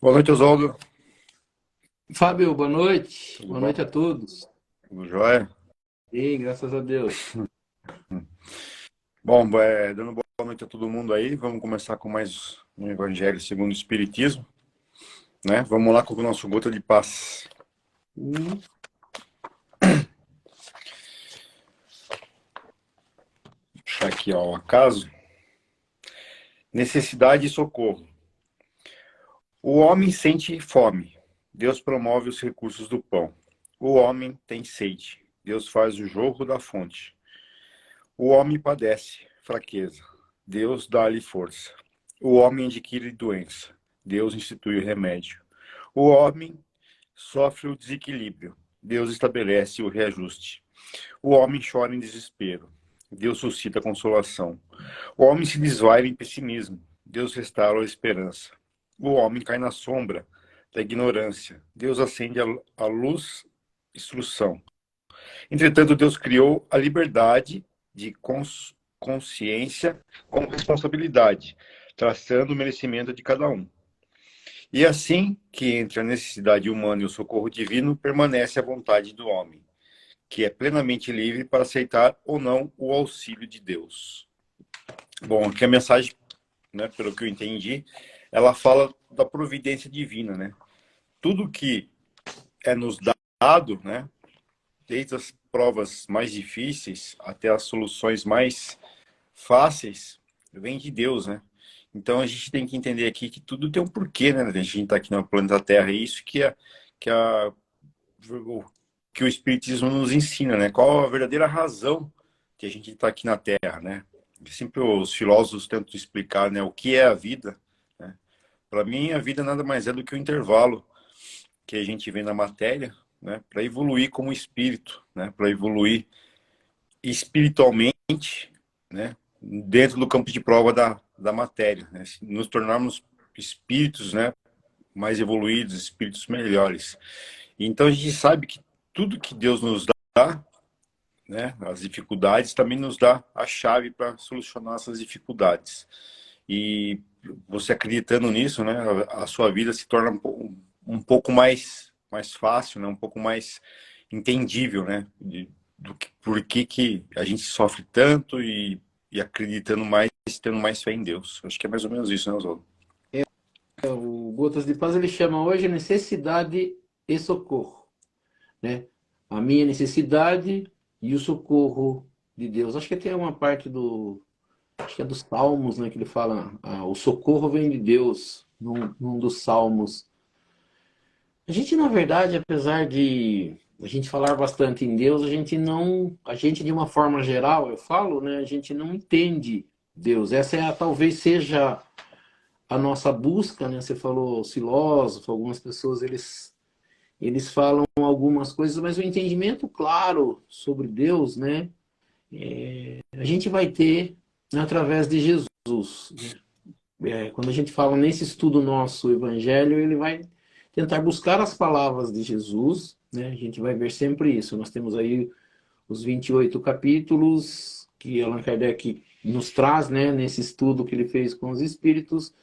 Boa noite, Oswaldo. Fábio, boa noite. Tudo Boa bom? noite a todos. Tudo jóia? E graças a Deus. Bom, dando boa noite a todo mundo aí. Vamos começar com mais um Evangelho segundo o Espiritismo, né? Vamos lá com o nosso gota de paz. Hum, Deixar aqui, ó, o acaso. Necessidade e socorro. O homem sente fome. Deus promove os recursos do pão. O homem tem sede. Deus faz o jorro da fonte. O homem padece fraqueza. Deus dá-lhe força. O homem adquire doença. Deus institui o remédio. O homem sofre o desequilíbrio. Deus estabelece o reajuste. O homem chora em desespero. Deus suscita consolação. O homem se desvaira em pessimismo. Deus restaura a esperança. O homem cai na sombra da ignorância. Deus acende a luz, instrução. Entretanto, Deus criou a liberdade de consciência com responsabilidade, traçando o merecimento de cada um. E assim que entre a necessidade humana e o socorro divino, permanece a vontade do homem, que é plenamente livre para aceitar ou não o auxílio de Deus. Bom, aqui a mensagem, né, pelo que eu entendi, ela fala da providência divina, né? Tudo que é nos dado, né, desde as provas mais difíceis até as soluções mais fáceis, vem de Deus, né? Então a gente tem que entender aqui que tudo tem um porquê, né? A gente está aqui no planeta Terra, e isso que, a, que o Espiritismo nos ensina, né? Qual a verdadeira razão que a gente está aqui na Terra, né? Sempre os filósofos tentam explicar, né, o que é a vida, né? Para mim, a vida nada mais é do que o intervalo que a gente vê na matéria, né, para evoluir como espírito, né, para evoluir espiritualmente, né, dentro do campo de prova da matéria, né, nos tornarmos espíritos, né, mais evoluídos, espíritos melhores. Então a gente sabe que tudo que Deus nos dá, né, as dificuldades, também nos dá a chave para solucionar essas dificuldades. E você acreditando nisso, né, a sua vida se torna um pouco mais fácil, né, um pouco mais entendível, né, por que a gente sofre tanto e acreditando mais, tendo mais fé em Deus. Acho que é mais ou menos isso, né, Oswaldo? o Gotas de Paz ele chama hoje necessidade e socorro, né? A minha necessidade e o socorro de Deus. Acho que tem uma parte acho que é dos Salmos, né, que ele fala, o socorro vem de Deus, num dos Salmos. A gente, na verdade, apesar de a gente falar bastante em Deus, a gente de uma forma geral, eu falo, né, a gente não entende Deus. Essa talvez seja a nossa busca, né? Você falou filósofo, algumas pessoas eles falam algumas coisas, mas o entendimento claro sobre Deus, né, a gente vai ter através de Jesus, né? Quando a gente fala nesse estudo nosso, o Evangelho, ele vai tentar buscar as palavras de Jesus, né? A gente vai ver sempre isso. Nós temos aí os 28 capítulos que Allan Kardec nos traz, né? Nesse estudo que ele fez com os espíritos.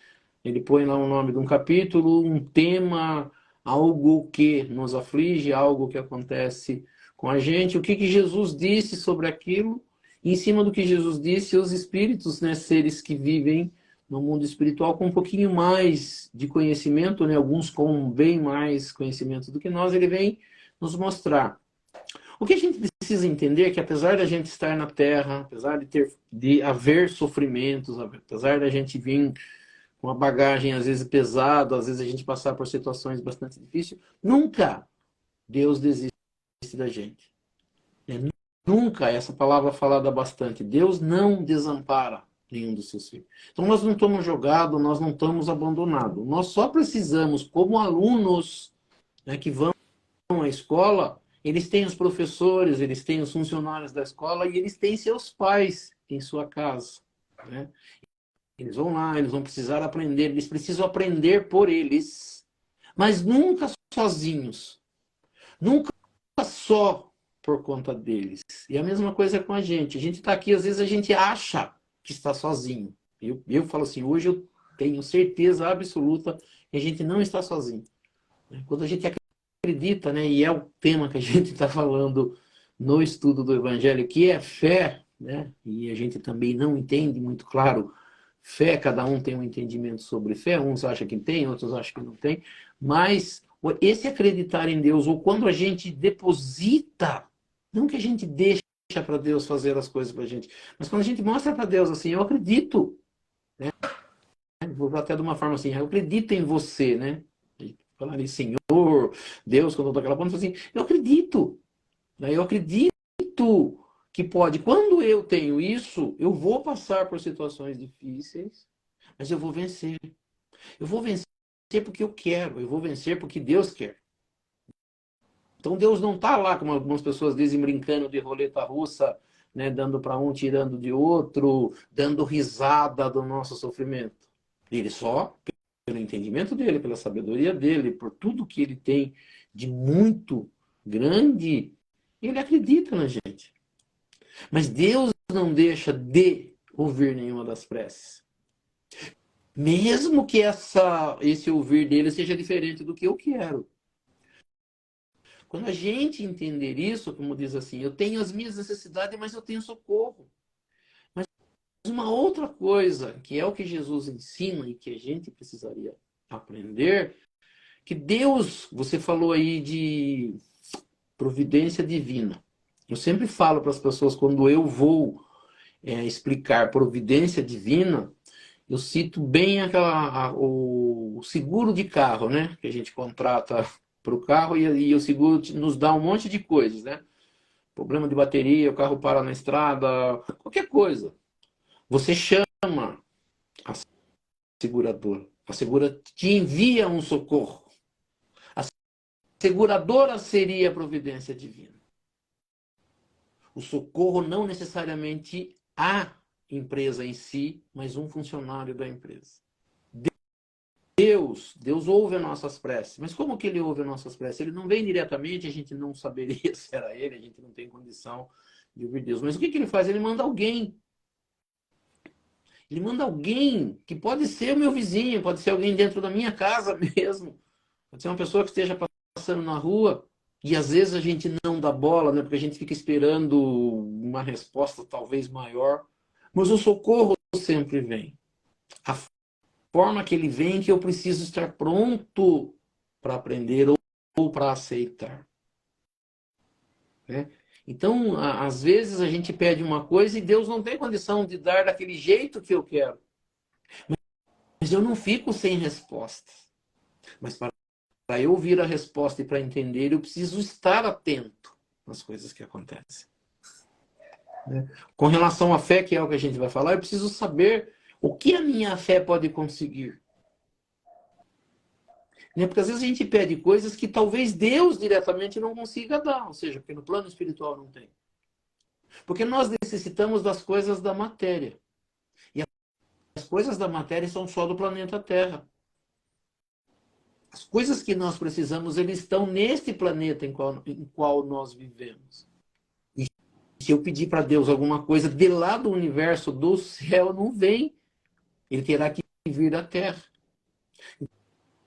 Ele põe lá o nome de um capítulo, um tema, algo que nos aflige, algo que acontece com a gente, o que, que Jesus disse sobre aquilo. E em cima do que Jesus disse, os espíritos, né, seres que vivem no mundo espiritual com um pouquinho mais de conhecimento, né, alguns com bem mais conhecimento do que nós, ele vem nos mostrar. O que a gente precisa entender é que apesar da gente estar na Terra, apesar de haver sofrimentos, apesar da gente vir com uma bagagem às vezes pesada, às vezes a gente passar por situações bastante difíceis, nunca Deus desiste da gente. É, nunca, essa palavra falada bastante, Deus não desampara nenhum dos seus filhos. Então nós não estamos jogados, nós não estamos abandonados. Nós só precisamos, como alunos, né, que vão à escola, eles têm os professores, eles têm os funcionários da escola e eles têm seus pais em sua casa, né? Eles vão lá, eles vão precisar aprender, eles precisam aprender por eles, mas nunca sozinhos, nunca só por conta deles. E a mesma coisa com a gente está aqui, às vezes a gente acha que está sozinho. Eu falo assim, hoje eu tenho certeza absoluta que a gente não está sozinho. Quando a gente acredita, né, e é o tema que a gente está falando no estudo do Evangelho, que é fé, né, e a gente também não entende muito claro fé, cada um tem um entendimento sobre fé, uns acham que tem, outros acham que não tem, mas esse acreditar em Deus, ou quando a gente deposita, não que a gente deixa para Deus fazer as coisas para a gente, mas quando a gente mostra para Deus assim, eu acredito, né? Vou até de uma forma assim, eu acredito em você, né? Falar em Senhor, Deus, quando eu dou aquela ponta, assim, eu acredito, né? Eu acredito que pode. Quando eu tenho isso, eu vou passar por situações difíceis, mas eu vou vencer. Eu vou vencer porque eu quero, eu vou vencer porque Deus quer. Então Deus não está lá, como algumas pessoas dizem, brincando de roleta russa, né, dando para um, tirando de outro, dando risada do nosso sofrimento. Ele só, pelo entendimento dele, pela sabedoria dele, por tudo que ele tem de muito grande, ele acredita na gente. Mas Deus não deixa de ouvir nenhuma das preces. Mesmo que esse ouvir dele seja diferente do que eu quero. Quando a gente entender isso, como diz assim, eu tenho as minhas necessidades, mas eu tenho socorro. Mas uma outra coisa, que é o que Jesus ensina e que a gente precisaria aprender, que Deus, você falou aí de providência divina. Eu sempre falo para as pessoas, quando eu vou explicar providência divina, eu cito bem o seguro de carro, né? Que a gente contrata para o carro e o seguro nos dá um monte de coisas, né? Problema de bateria, o carro para na estrada, qualquer coisa. Você chama a seguradora. A seguradora te envia um socorro. A seguradora seria a providência divina. O socorro não necessariamente a empresa em si, mas um funcionário da empresa. Deus ouve as nossas preces. Mas como que ele ouve as nossas preces? Ele não vem diretamente, a gente não saberia se era ele, a gente não tem condição de ouvir Deus. Mas o que ele faz? Ele manda alguém. Ele manda alguém que pode ser o meu vizinho, pode ser alguém dentro da minha casa mesmo. Pode ser uma pessoa que esteja passando na rua. E às vezes a gente não dá bola, né? Porque a gente fica esperando uma resposta talvez maior. Mas o socorro sempre vem. A forma que ele vem que eu preciso estar pronto para aprender ou para aceitar. Né? Então, às vezes a gente pede uma coisa e Deus não tem condição de dar daquele jeito que eu quero. Mas eu não fico sem resposta. Mas para eu ouvir a resposta e para entender, eu preciso estar atento nas coisas que acontecem. Né? Com relação à fé, que é o que a gente vai falar, eu preciso saber o que a minha fé pode conseguir. Porque às vezes a gente pede coisas que talvez Deus diretamente não consiga dar, ou seja, porque no plano espiritual não tem. Porque nós necessitamos das coisas da matéria. E as coisas da matéria são só do planeta Terra. As coisas que nós precisamos, eles estão neste planeta em qual nós vivemos. E se eu pedir para Deus alguma coisa de lá do universo, do céu, não vem. Ele terá que vir da Terra.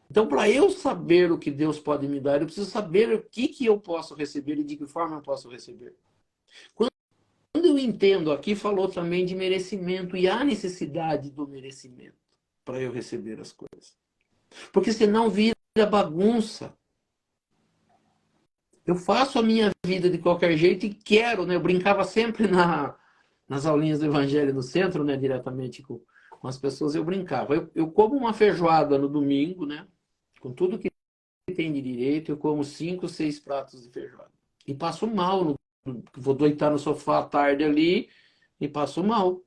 Então, para eu saber o que Deus pode me dar, eu preciso saber o que eu posso receber e de que forma eu posso receber. Quando eu entendo, aqui falou também de merecimento e a necessidade do merecimento para eu receber as coisas. Porque senão vira bagunça. Eu faço a minha vida de qualquer jeito e quero, né? Eu brincava sempre nas aulinhas do Evangelho no centro, né? Diretamente com as pessoas, eu brincava. Eu como uma feijoada no domingo, né? Com tudo que tem de direito, eu como 5, 6 pratos de feijoada. E passo mal. Vou deitar no sofá à tarde ali e passo mal.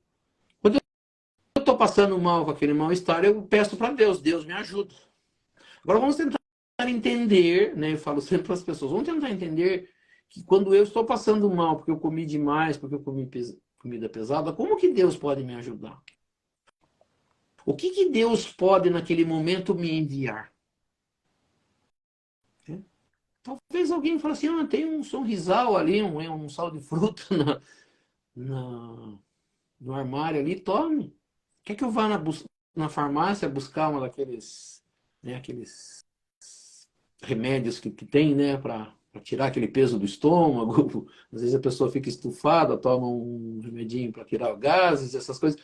Quando eu estou passando mal com aquele mal-estar, eu peço para Deus, Deus me ajuda. Agora vamos tentar entender, né? Eu falo sempre para as pessoas, vamos tentar entender que quando eu estou passando mal porque eu comi demais, porque eu comi comida pesada, como que Deus pode me ajudar? O que Deus pode naquele momento me enviar? Talvez alguém fale assim, tem um sorrisal ali, um sal de fruta no armário ali, tome. Quer que eu vá na farmácia buscar uma daqueles, né, aqueles remédios que tem, né, para tirar aquele peso do estômago. Às vezes a pessoa fica estufada, toma um remedinho para tirar gases, essas coisas.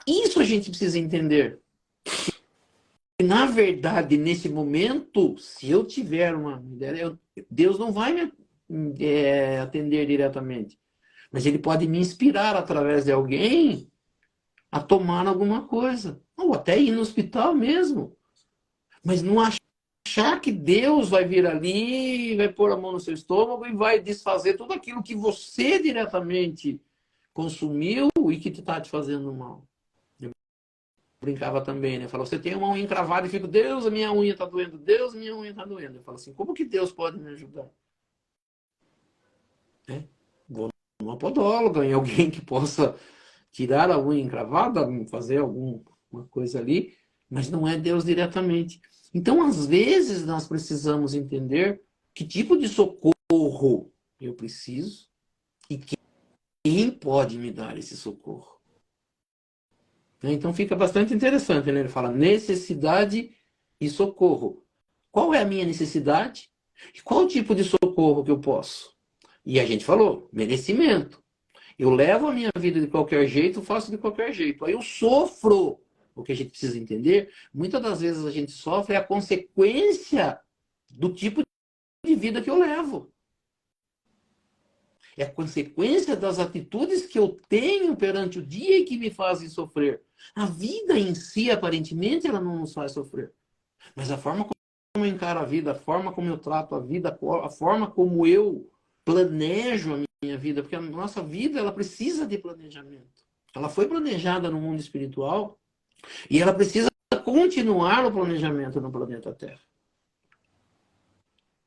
Isso a gente precisa entender. Na verdade, nesse momento, se eu tiver uma ideia, Deus não vai me atender diretamente, mas Ele pode me inspirar através de alguém a tomar alguma coisa, ou até ir no hospital mesmo, mas não achar que Deus vai vir ali, vai pôr a mão no seu estômago e vai desfazer tudo aquilo que você diretamente consumiu e que está te fazendo mal. Brincava também, né? Falou, você tem uma unha encravada e fica, Deus, a minha unha está doendo, Deus, a minha unha está doendo. Eu falo assim, como que Deus pode me ajudar? Né? Vou numa podóloga, em alguém que possa tirar a unha encravada, fazer alguma coisa ali, mas não é Deus diretamente. Então, às vezes, nós precisamos entender que tipo de socorro eu preciso e quem pode me dar esse socorro. Então fica bastante interessante, né? Ele fala necessidade e socorro. Qual é a minha necessidade? E qual o tipo de socorro que eu posso? E a gente falou, merecimento. Eu levo a minha vida de qualquer jeito, faço de qualquer jeito. Aí eu sofro. O que a gente precisa entender, muitas das vezes a gente sofre a consequência do tipo de vida que eu levo. É a consequência das atitudes que eu tenho perante o dia e que me fazem sofrer. A vida em si, aparentemente, ela não nos faz sofrer. Mas a forma como eu encaro a vida, a forma como eu trato a vida, a forma como eu planejo a minha vida, porque a nossa vida, ela precisa de planejamento. Ela foi planejada no mundo espiritual e ela precisa continuar o planejamento no planeta Terra.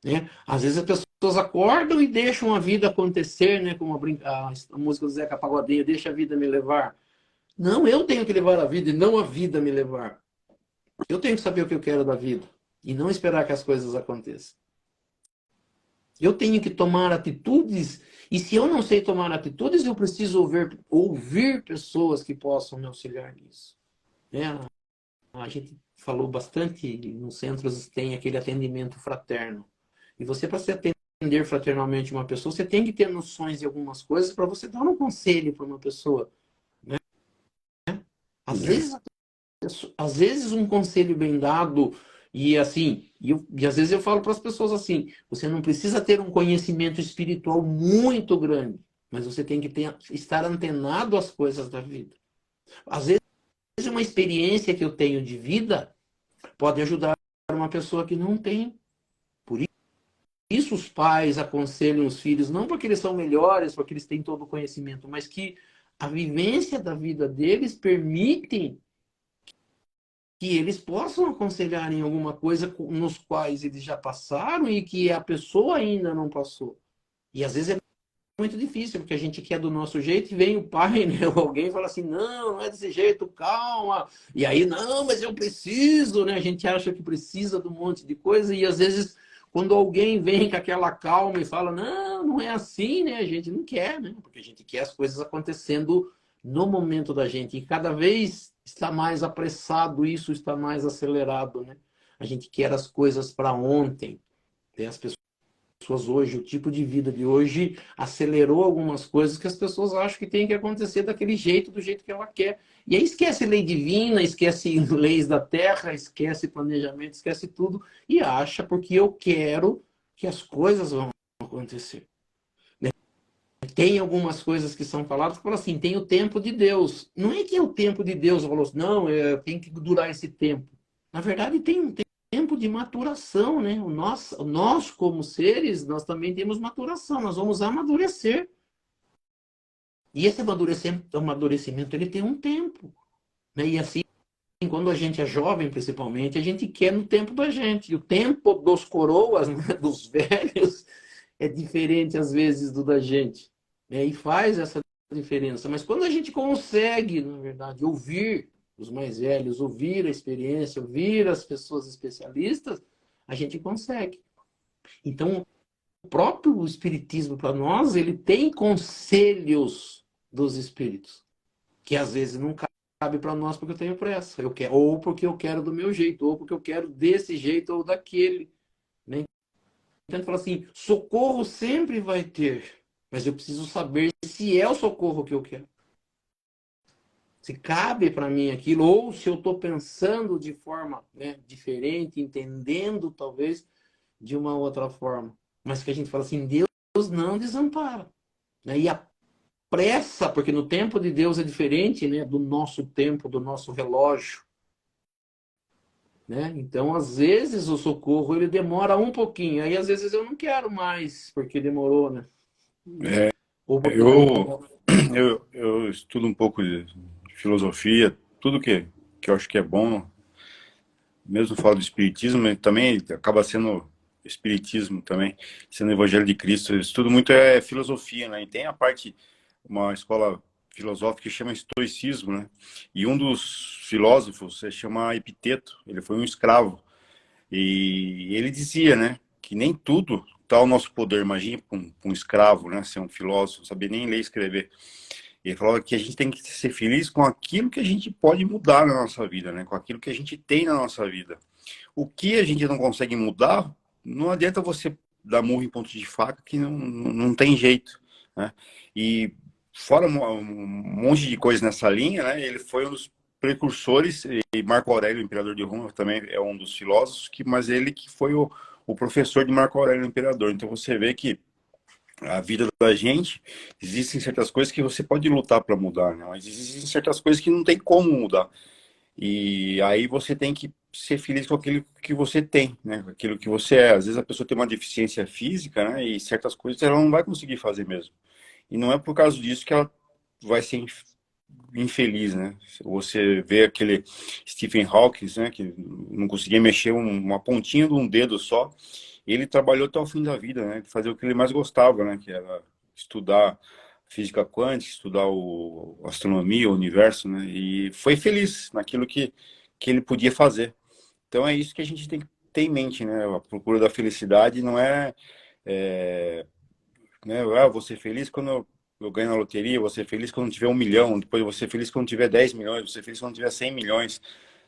Né? Às vezes as pessoas acordam e deixam a vida acontecer, né? Como a música do Zeca Pagodinho, deixa a vida me levar. Não, eu tenho que levar a vida e não a vida me levar. Eu tenho que saber o que eu quero da vida e não esperar que as coisas aconteçam. Eu tenho que tomar atitudes e se eu não sei tomar atitudes, eu preciso ouvir pessoas que possam me auxiliar nisso. Né? A gente falou bastante, nos centros tem aquele atendimento fraterno. E você, para se atender fraternalmente uma pessoa, você tem que ter noções de algumas coisas para você dar um conselho para uma pessoa. Né? Às vezes, às vezes um conselho bem dado, e assim, e às vezes eu falo para as pessoas assim, você não precisa ter um conhecimento espiritual muito grande, mas você tem que estar antenado às coisas da vida. Às vezes uma experiência que eu tenho de vida pode ajudar uma pessoa que não tem. Por isso os pais aconselham os filhos, não porque eles são melhores, porque eles têm todo o conhecimento, mas que a vivência da vida deles permitem que eles possam aconselhar em alguma coisa nos quais eles já passaram e que a pessoa ainda não passou. E às vezes é muito difícil, porque a gente quer do nosso jeito e vem o pai, né, ou alguém fala assim, não, não é desse jeito, calma. E aí, não, mas eu preciso, né? A gente acha que precisa de um monte de coisa e às vezes quando alguém vem com aquela calma e fala, não, não é assim, né? A gente não quer, né? Porque a gente quer as coisas acontecendo no momento da gente. E cada vez está mais apressado isso, está mais acelerado, né? A gente quer as coisas para ontem. As pessoas hoje, o tipo de vida de hoje acelerou algumas coisas que as pessoas acham que tem que acontecer daquele jeito, do jeito que ela quer. E aí esquece lei divina, esquece leis da terra, esquece planejamento, esquece tudo e acha porque eu quero que as coisas vão acontecer. Tem algumas coisas que são faladas que falam assim, tem o tempo de Deus. Não é que é o tempo de Deus, falou assim, não, tem que durar esse tempo. Na verdade, tem um tempo de maturação, né? Nós, como seres, nós também temos maturação, nós vamos amadurecer. E esse amadurecimento ele tem um tempo. Né? E assim, quando a gente é jovem, principalmente, a gente quer no tempo da gente. E o tempo dos coroas, né? Dos velhos, é diferente às vezes do da gente. Né? E faz essa diferença. Mas quando a gente consegue, na verdade, ouvir os mais velhos, ouvir a experiência, ouvir as pessoas especialistas, a gente consegue. Então, o próprio Espiritismo, para nós, ele tem conselhos dos espíritos, que às vezes não cabe para nós porque eu tenho pressa. Eu quero, ou porque eu quero do meu jeito, ou porque eu quero desse jeito ou daquele. Né? Então, fala assim, socorro sempre vai ter, mas eu preciso saber se é o socorro que eu quero. Se cabe para mim aquilo, ou se eu estou pensando de forma, né, diferente, entendendo talvez de uma outra forma. Mas que a gente fala assim, Deus não desampara. Né? E a pressa, porque no tempo de Deus é diferente, né, do nosso tempo, do nosso relógio. Né? Então, às vezes, o socorro ele demora um pouquinho. Aí, às vezes, eu não quero mais, porque demorou, né? É, Ou porque tá eu, demorando. eu estudo um pouco de filosofia, tudo que eu acho que é bom, mesmo falo do espiritismo, mas também acaba sendo espiritismo também, sendo evangelho de Cristo. Eu estudo muito filosofia, né? E tem a parte, uma escola filosófica que chama estoicismo, né? E um dos filósofos se chama Epiteto, ele foi um escravo. E ele dizia, né, que nem tudo está ao nosso poder. Imagina para um escravo, né, ser um filósofo, saber nem ler e escrever. Ele falava que a gente tem que ser feliz com aquilo que a gente pode mudar na nossa vida, né, com aquilo que a gente tem na nossa vida. O que a gente não consegue mudar, não adianta você dar murro em ponto de faca, que não tem jeito, né? E fora um monte de coisa nessa linha, né, ele foi um dos precursores, e Marco Aurélio, o imperador de Roma, também é um dos filósofos, mas ele que foi o professor de Marco Aurélio, o imperador. Então você vê que a vida da gente, existem certas coisas que você pode lutar para mudar, né? Mas existem certas coisas que não tem como mudar. E aí você tem que ser feliz com aquilo que você tem, né? Com aquilo que você é. Às vezes a pessoa tem uma deficiência física, né? E certas coisas ela não vai conseguir fazer mesmo. E não é por causa disso que ela vai ser infeliz, né? Você vê aquele Stephen Hawking, né? Que não conseguia mexer uma pontinha de um dedo só. Ele trabalhou até o fim da vida, né? Fazer o que ele mais gostava, né? Que era estudar física quântica, estudar a astronomia, o universo, né? E foi feliz naquilo que ele podia fazer. Então é isso que a gente tem que ter em mente, né? A procura da felicidade não é né? Vou ser feliz quando eu ganho na loteria, vou ser feliz quando tiver 1 milhão, depois vou ser feliz quando tiver 10 milhões, vou ser feliz quando tiver 100 milhões.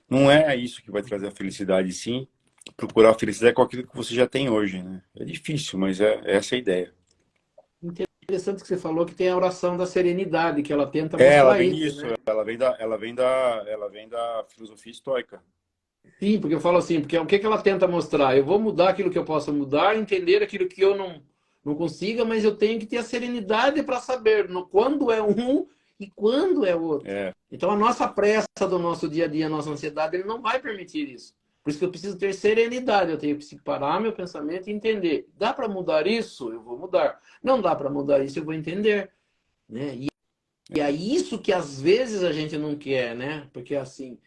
Não é isso que vai trazer a felicidade, sim. Procurar a felicidade com aquilo que você já tem hoje, né? É difícil, mas é essa a ideia. Interessante que você falou que tem a oração da serenidade, que ela tenta Ela mostrar vem isso, disso, né? ela vem da filosofia estoica. Sim, porque eu falo assim, porque o que que ela tenta mostrar? Eu vou mudar aquilo que eu possa mudar, entender aquilo que eu não consiga, mas eu tenho que ter a serenidade para saber quando é um e quando é outro. É, Então a nossa pressa do nosso dia a dia, a nossa ansiedade, ele não vai permitir isso. Por isso que eu preciso ter serenidade, eu tenho que parar meu pensamento e entender. Dá para mudar isso? Eu vou mudar. Não dá para mudar isso, eu vou entender. Né? E é isso que às vezes a gente não quer, né? Porque assim,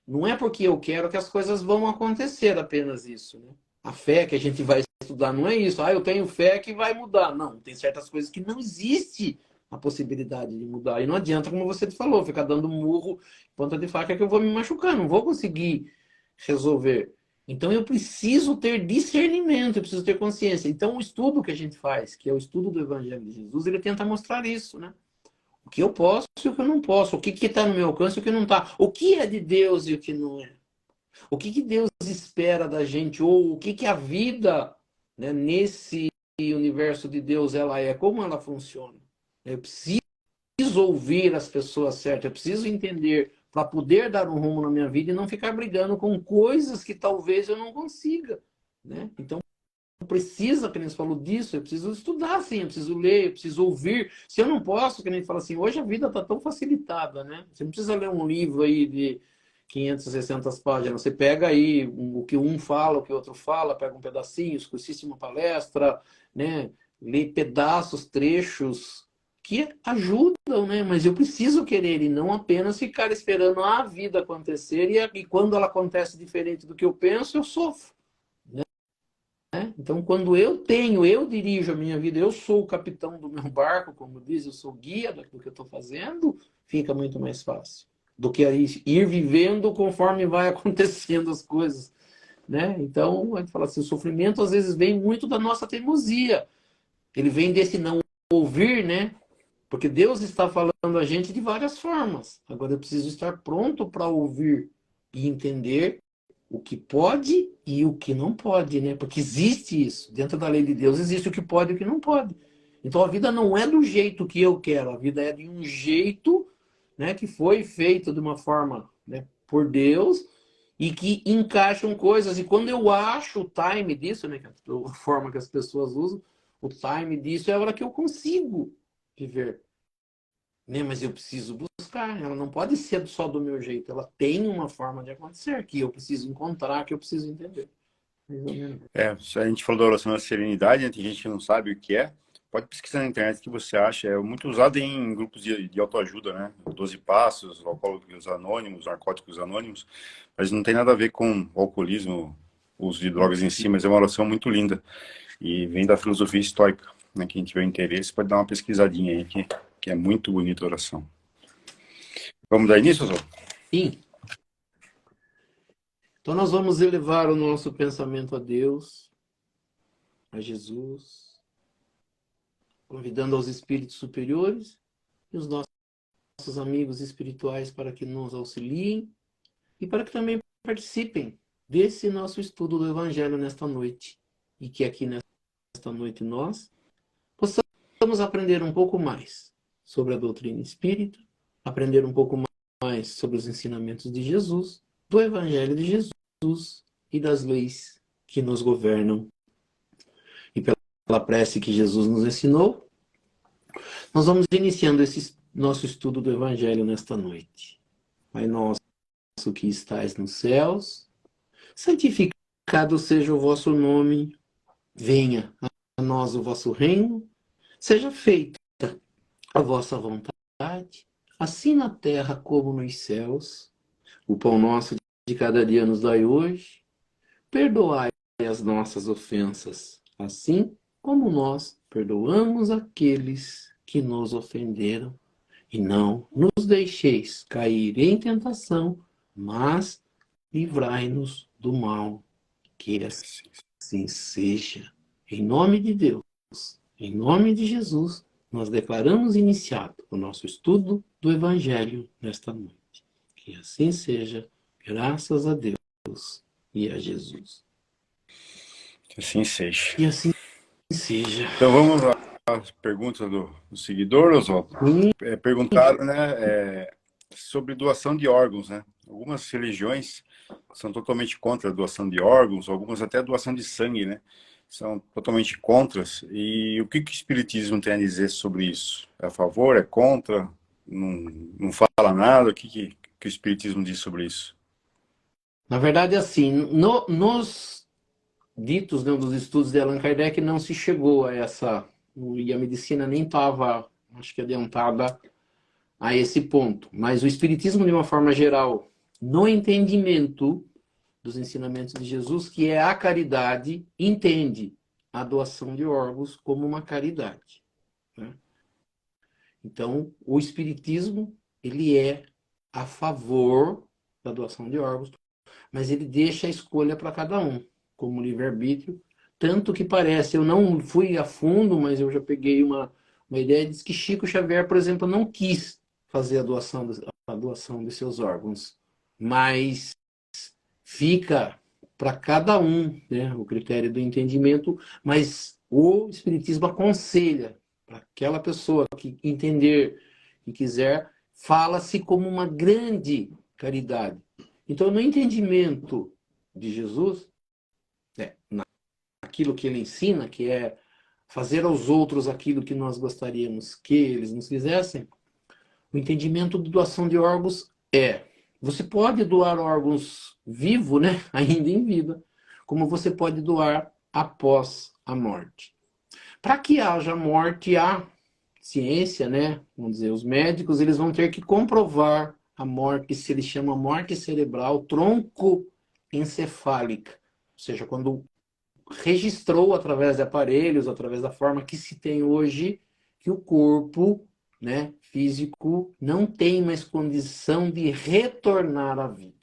não é porque eu quero que as coisas vão acontecer apenas isso, né? A fé que a gente vai estudar não é isso. Ah, eu tenho fé que vai mudar. Não, tem certas coisas que não existe a possibilidade de mudar. E não adianta, como você falou, ficar dando murro, ponta de faca que eu vou me machucar, não vou conseguir resolver. Então eu preciso ter discernimento, eu preciso ter consciência. Então o estudo que a gente faz, que é o estudo do Evangelho de Jesus, ele tenta mostrar isso, né? O que eu posso e o que eu não posso. O que está no meu alcance e o que não está. O que é de Deus e o que não é. O que, que Deus espera da gente. Ou o que, que a vida, né, nesse universo de Deus ela é. Como ela funciona. Eu preciso ouvir as pessoas certas. Eu preciso entender para poder dar um rumo na minha vida e não ficar brigando com coisas que talvez eu não consiga. Né? Então, precisa, que nem você falou disso, eu preciso estudar, sim, eu preciso ler, eu preciso ouvir. Se eu não posso, que nem fala assim, hoje a vida está tão facilitada, né? Você não precisa ler um livro aí de 500, 600 páginas. Você pega aí o que um fala, o que o outro fala, pega um pedacinho, assiste uma palestra, né? Lê pedaços, trechos que ajudam, né? Mas eu preciso querer e não apenas ficar esperando a vida acontecer e quando ela acontece diferente do que eu penso, eu sofro. Né? Então, quando eu dirijo a minha vida, eu sou o capitão do meu barco, como diz, eu sou guia do que eu estou fazendo, fica muito mais fácil do que ir vivendo conforme vai acontecendo as coisas. Né? Então, a gente fala assim, o sofrimento às vezes vem muito da nossa teimosia. Ele vem desse não ouvir, né? Porque Deus está falando a gente de várias formas. Agora eu preciso estar pronto para ouvir e entender o que pode e o que não pode, né? Porque existe isso. Dentro da lei de Deus existe o que pode e o que não pode. Então a vida não é do jeito que eu quero, a vida é de um jeito, né, que foi feito de uma forma, né, por Deus e que encaixam coisas. E quando eu acho o time disso, né, que é a forma que as pessoas usam, o time disso é a hora que eu consigo viver. Né? Mas eu preciso buscar, ela não pode ser só do meu jeito, ela tem uma forma de acontecer que eu preciso encontrar, que eu preciso entender. Mais ou menos. Se a gente falou da oração da serenidade, né, tem gente que não sabe o que é. Pode pesquisar na internet o que você acha. É muito usado em grupos de autoajuda, né? 12 Passos, Alcoólicos Anônimos, Narcóticos Anônimos. Mas não tem nada a ver com o alcoolismo, o uso de drogas em si, mas é uma oração muito linda. E vem da filosofia estoica. Né? Quem tiver interesse pode dar uma pesquisadinha aí, que é muito bonita a oração. Vamos dar início, Zô? Sim. Então nós vamos elevar o nosso pensamento a Deus, a Jesus, convidando aos espíritos superiores e os nossos amigos espirituais para que nos auxiliem e para que também participem desse nosso estudo do Evangelho nesta noite. E que aqui nesta noite nós possamos aprender um pouco mais sobre a doutrina espírita, aprender um pouco mais sobre os ensinamentos de Jesus, do Evangelho de Jesus e das leis que nos governam. E pela prece que Jesus nos ensinou, nós vamos iniciando esse nosso estudo do Evangelho nesta noite. Pai nosso que estais nos céus, santificado seja o vosso nome, venha a nós o vosso reino, seja feita a vossa vontade, assim na terra como nos céus. O pão nosso de cada dia nos dai hoje, perdoai as nossas ofensas, assim como nós perdoamos aqueles que nos ofenderam. E não nos deixeis cair em tentação, mas livrai-nos do mal. Que assim seja. Em nome de Deus, em nome de Jesus, nós declaramos iniciado o nosso estudo do Evangelho nesta noite. Que assim seja, graças a Deus e a Jesus. Que assim seja. E assim seja. Então vamos às perguntas do seguidor, Oswaldo. Perguntaram, né, sobre doação de órgãos, né? Algumas religiões são totalmente contra a doação de órgãos, algumas até doação de sangue, né? São totalmente contras. E o que o Espiritismo tem a dizer sobre isso? É a favor, é contra? Não fala nada? O que o Espiritismo diz sobre isso? Na verdade, assim, nos ditos, né, dos estudos de Allan Kardec, não se chegou a essa... E a medicina nem estava, acho que, adiantada a esse ponto. Mas o Espiritismo, de uma forma geral, no entendimento dos ensinamentos de Jesus, que é a caridade, entende a doação de órgãos como uma caridade. Né? Então, o Espiritismo, ele é a favor da doação de órgãos, mas ele deixa a escolha para cada um, como livre-arbítrio, tanto que parece, eu não fui a fundo, mas eu já peguei uma ideia, diz que Chico Xavier, por exemplo, não quis fazer a doação de seus órgãos, mas fica para cada um, né, o critério do entendimento, mas o Espiritismo aconselha para aquela pessoa que entender e quiser, fala-se como uma grande caridade. Então, no entendimento de Jesus, né, naquilo que ele ensina, que é fazer aos outros aquilo que nós gostaríamos que eles nos fizessem, o entendimento de doação de órgãos é: você pode doar órgãos vivo, né, ainda em vida, como você pode doar após a morte. Para que haja morte, há ciência, né? Vamos dizer, os médicos eles vão ter que comprovar a morte, que se ele chama morte cerebral troncoencefálica, ou seja, quando registrou através de aparelhos, através da forma que se tem hoje, que o corpo, né, físico não tem mais condição de retornar à vida.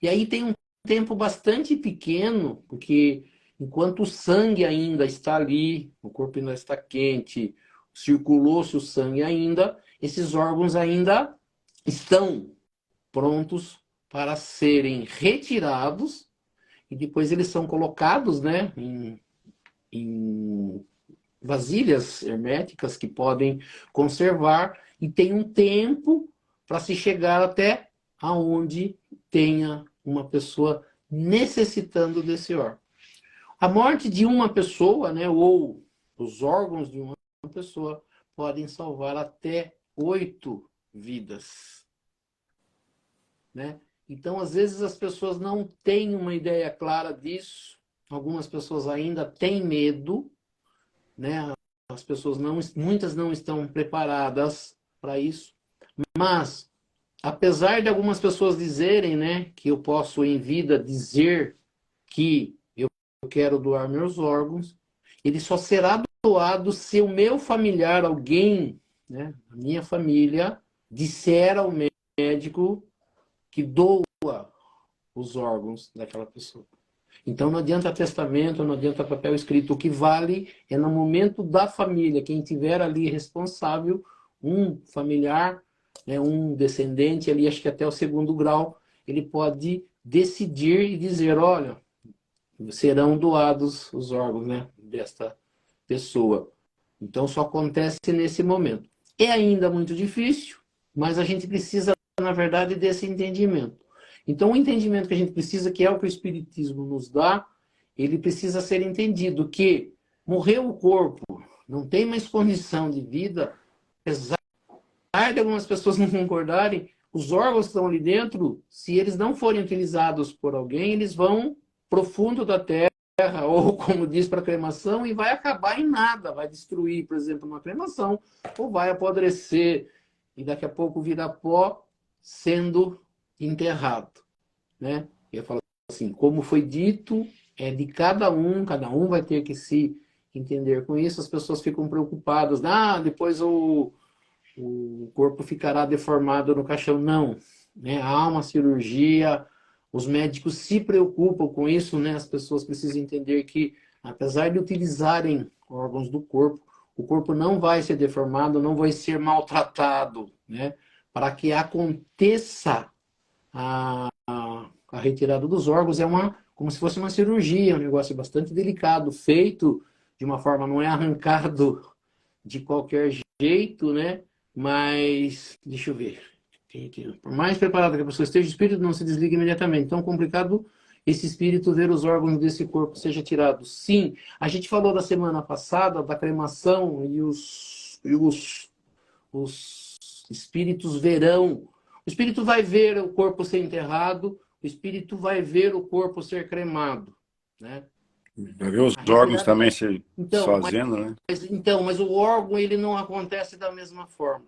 E aí tem um tempo bastante pequeno, porque enquanto o sangue ainda está ali, o corpo ainda está quente, circulou-se o sangue ainda, esses órgãos ainda estão prontos para serem retirados e depois eles são colocados, né, em vasilhas herméticas que podem conservar e tem um tempo para se chegar até aonde tenha uma pessoa necessitando desse órgão. A morte de uma pessoa, né, ou os órgãos de uma pessoa podem salvar até 8 vidas, né? Então, às vezes as pessoas não têm uma ideia clara disso. Algumas pessoas ainda têm medo, né? As pessoas muitas não estão preparadas para isso. Mas, apesar de algumas pessoas dizerem, né, que eu posso em vida dizer que eu quero doar meus órgãos, ele só será doado se o meu familiar, alguém, né, a minha família, disser ao médico que doa os órgãos daquela pessoa. Então não adianta testamento, não adianta papel escrito. O que vale é no momento da família, quem tiver ali responsável, um familiar, né, um descendente ali, acho que até o 2º grau, ele pode decidir e dizer, olha, serão doados os órgãos, né, desta pessoa. Então só acontece nesse momento. É ainda muito difícil, mas a gente precisa, na verdade, desse entendimento. Então, o entendimento que a gente precisa, que é o que o Espiritismo nos dá, ele precisa ser entendido que morreu o corpo, não tem mais condição de vida, apesar de algumas pessoas não concordarem, os órgãos que estão ali dentro, se eles não forem utilizados por alguém, eles vão pro fundo da terra, ou como diz para a cremação, e vai acabar em nada, vai destruir, por exemplo, uma cremação, ou vai apodrecer, e daqui a pouco virar pó, sendo enterrado, né? Eu falo assim, como foi dito, é de cada um vai ter que se entender com isso, as pessoas ficam preocupadas, depois o corpo ficará deformado no caixão. Não, né? Há uma cirurgia, os médicos se preocupam com isso, né? As pessoas precisam entender que, apesar de utilizarem órgãos do corpo, o corpo não vai ser deformado, não vai ser maltratado, né? Para que aconteça a retirada dos órgãos, como se fosse uma cirurgia, um negócio bastante delicado, feito de uma forma, não é arrancado de qualquer jeito, né? Mas, deixa eu ver. Por mais preparada que a pessoa esteja, o espírito não se desliga imediatamente. Então, complicado esse espírito ver os órgãos desse corpo seja tirado. Sim, a gente falou da semana passada da cremação e os espíritos verão. O espírito vai ver o corpo ser enterrado, o espírito vai ver o corpo ser cremado, né? Vai ver os A órgãos retirada... também se Então, desfazendo, né? mas o órgão ele não acontece da mesma forma.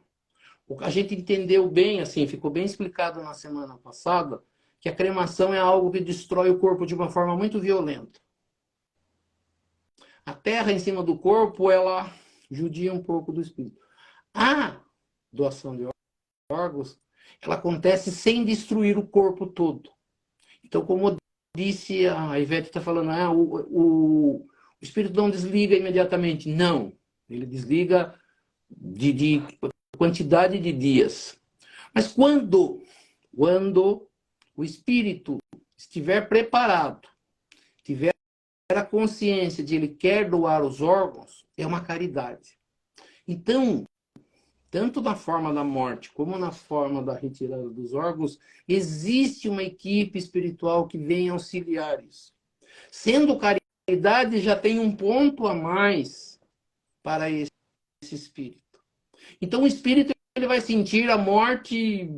A gente entendeu bem, assim, ficou bem explicado na semana passada, que a cremação é algo que destrói o corpo de uma forma muito violenta. A terra em cima do corpo, ela judia um pouco do espírito. A doação de órgãos, ela acontece sem destruir o corpo todo. Então, como disse, a Ivete está falando, o espírito não desliga imediatamente. Não, ele desliga de quantidade de dias. Mas quando o espírito estiver preparado, tiver a consciência de ele quer doar os órgãos, é uma caridade. Então, tanto na forma da morte como na forma da retirada dos órgãos, existe uma equipe espiritual que vem auxiliar isso. Sendo caridade, já tem um ponto a mais para esse espírito. Então, o espírito ele vai sentir a morte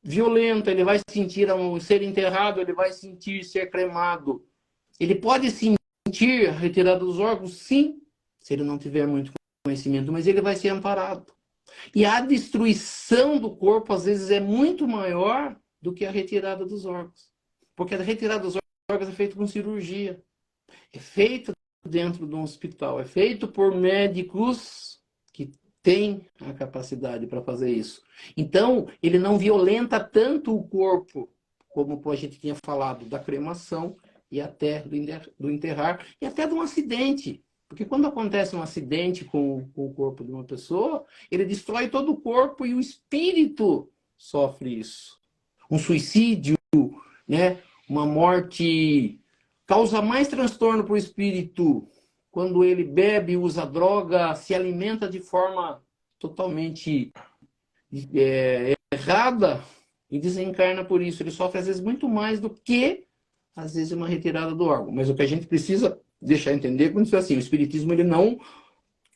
violenta, ele vai sentir ser enterrado, ele vai sentir ser cremado. Ele pode sentir a retirada dos órgãos, sim, se ele não tiver muito conhecimento, mas ele vai ser amparado. E a destruição do corpo, às vezes, é muito maior do que a retirada dos órgãos. Porque a retirada dos órgãos é feita com cirurgia. É feita dentro de um hospital. É feito por médicos que têm a capacidade para fazer isso. Então, ele não violenta tanto o corpo, como a gente tinha falado, da cremação e até do enterrar, e até de um acidente. Porque quando acontece um acidente com o corpo de uma pessoa, ele destrói todo o corpo e o espírito sofre isso. Um suicídio, né? Uma morte causa mais transtorno para o espírito quando ele bebe, usa droga, se alimenta de forma totalmente errada e desencarna por isso. Ele sofre, às vezes, muito mais do que, às vezes, uma retirada do órgão. Mas o que a gente precisa deixar entender, quando diz assim, o espiritismo ele não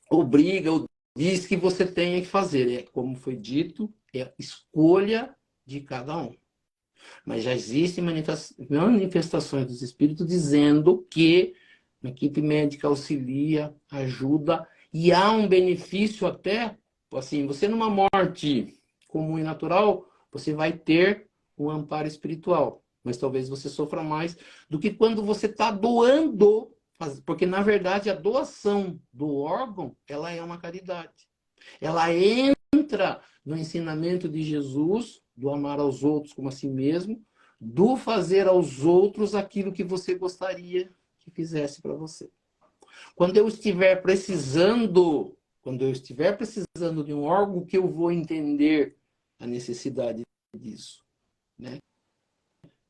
obriga ou diz que você tenha que fazer. É como foi dito, é a escolha de cada um. Mas já existem manifestações dos espíritos dizendo que a equipe médica auxilia, ajuda, e há um benefício até, assim, você numa morte comum e natural, você vai ter um amparo espiritual, mas talvez você sofra mais do que quando você está doando, porque na verdade a doação do órgão, ela é uma caridade. Ela entra no ensinamento de Jesus, do amar aos outros como a si mesmo, do fazer aos outros aquilo que você gostaria que fizesse para você. Quando eu estiver precisando de um órgão, que eu vou entender a necessidade disso, né?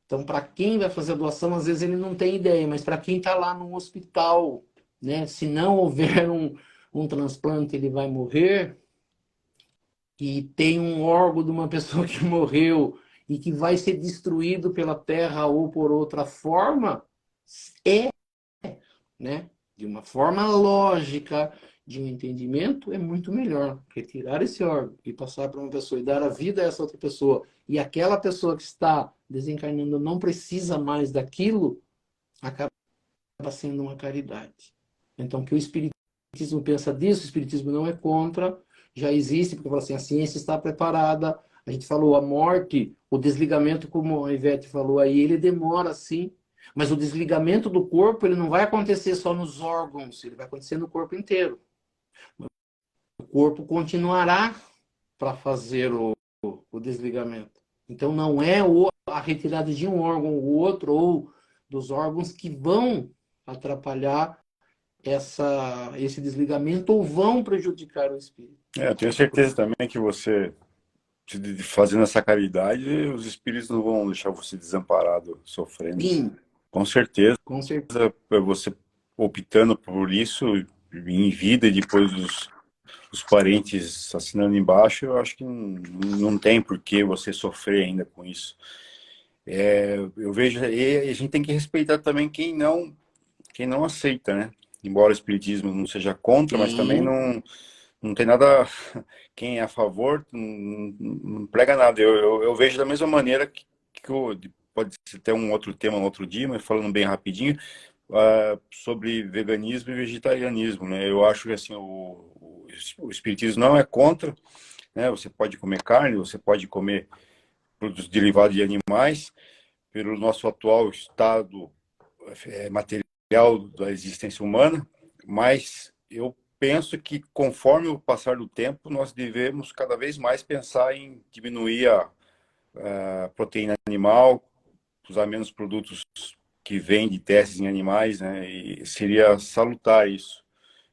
Então, para quem vai fazer a doação, às vezes ele não tem ideia, mas para quem está lá no hospital, né? Se não houver um transplante, ele vai morrer, e tem um órgão de uma pessoa que morreu e que vai ser destruído pela terra ou por outra forma, né? De uma forma lógica, de um entendimento, é muito melhor retirar esse órgão e passar para uma pessoa e dar a vida a essa outra pessoa, e aquela pessoa que está desencarnando não precisa mais daquilo, acaba sendo uma caridade. Então, que o Espiritismo pensa disso, o Espiritismo não é contra, já existe, porque fala assim, a ciência está preparada, a gente falou, a morte, o desligamento, como a Ivete falou aí, ele demora sim, mas o desligamento do corpo, ele não vai acontecer só nos órgãos, ele vai acontecer no corpo inteiro. O corpo continuará para fazer o desligamento. Então, não é a retirada de um órgão ou outro, ou dos órgãos que vão atrapalhar esse desligamento ou vão prejudicar o espírito. Eu tenho certeza também que você, fazendo essa caridade, os espíritos não vão deixar você desamparado, sofrendo. Sim, Com certeza, com certeza. você optando por isso em vida e depois os parentes assinando embaixo, eu acho que não tem por que você sofrer ainda com isso. Eu vejo, e a gente tem que respeitar também quem não aceita, né? Embora o espiritismo não seja contra, mas também Sim, não tem nada. Quem é a favor não prega nada. Eu vejo da mesma maneira pode ser até um outro tema, um outro dia, mas falando bem rapidinho, sobre veganismo e vegetarianismo, né? Eu acho que assim, o espiritismo não é contra, né? Você pode comer carne, você pode comer produtos derivados de animais, pelo nosso atual estado material da existência humana, mas eu penso que conforme o passar do tempo, nós devemos cada vez mais pensar em diminuir a proteína animal, usar menos produtos que vêm de testes em animais, né? E seria salutar isso.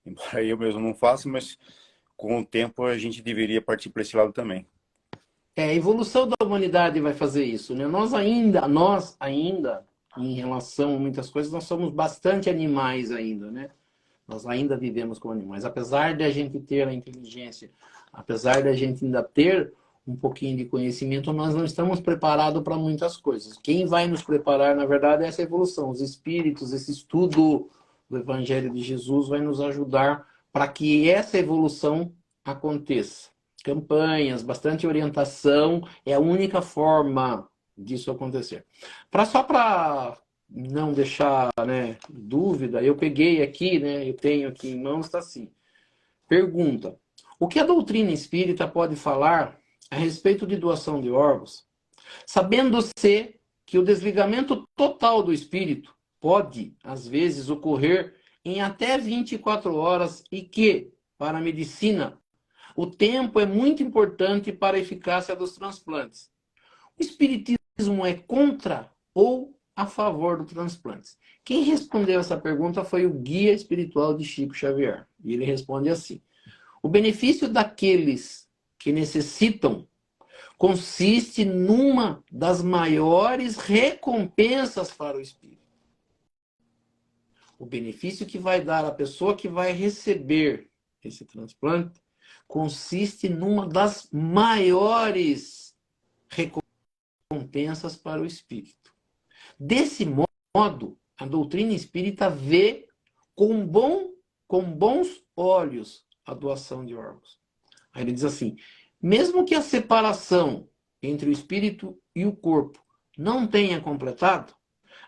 Embora eu mesmo não faça, mas com o tempo a gente deveria partir para esse lado também. a evolução da humanidade vai fazer isso, né? Nós ainda, em relação a muitas coisas, nós somos bastante animais ainda, né? Nós ainda vivemos como animais. Apesar de a gente ter a inteligência, apesar de a gente ainda ter um pouquinho de conhecimento, nós não estamos preparados para muitas coisas. Quem vai nos preparar, na verdade, é essa evolução. Os espíritos, esse estudo do Evangelho de Jesus vai nos ajudar para que essa evolução aconteça. Campanhas, bastante orientação, é a única forma disso acontecer. Só para não deixar, né, dúvida, eu peguei aqui, né, eu tenho aqui em mãos, está assim. Pergunta: o que a doutrina espírita pode falar a respeito de doação de órgãos, sabendo-se que o desligamento total do espírito pode, às vezes, ocorrer em até 24 horas e que, para a medicina, o tempo é muito importante para a eficácia dos transplantes? O espiritismo é contra ou a favor do transplante? Quem respondeu essa pergunta foi o guia espiritual de Chico Xavier. E ele responde assim: o benefício daqueles que necessitam consiste numa das maiores recompensas para o espírito. O benefício que vai dar à pessoa que vai receber esse transplante consiste numa das maiores recompensas para o espírito. Desse modo, a doutrina espírita vê com bons olhos a doação de órgãos. Aí ele diz assim: mesmo que a separação entre o espírito e o corpo não tenha completado,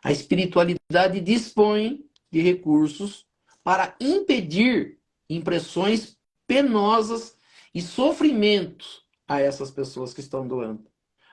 a espiritualidade dispõe de recursos para impedir impressões penosas e sofrimentos a essas pessoas que estão doando.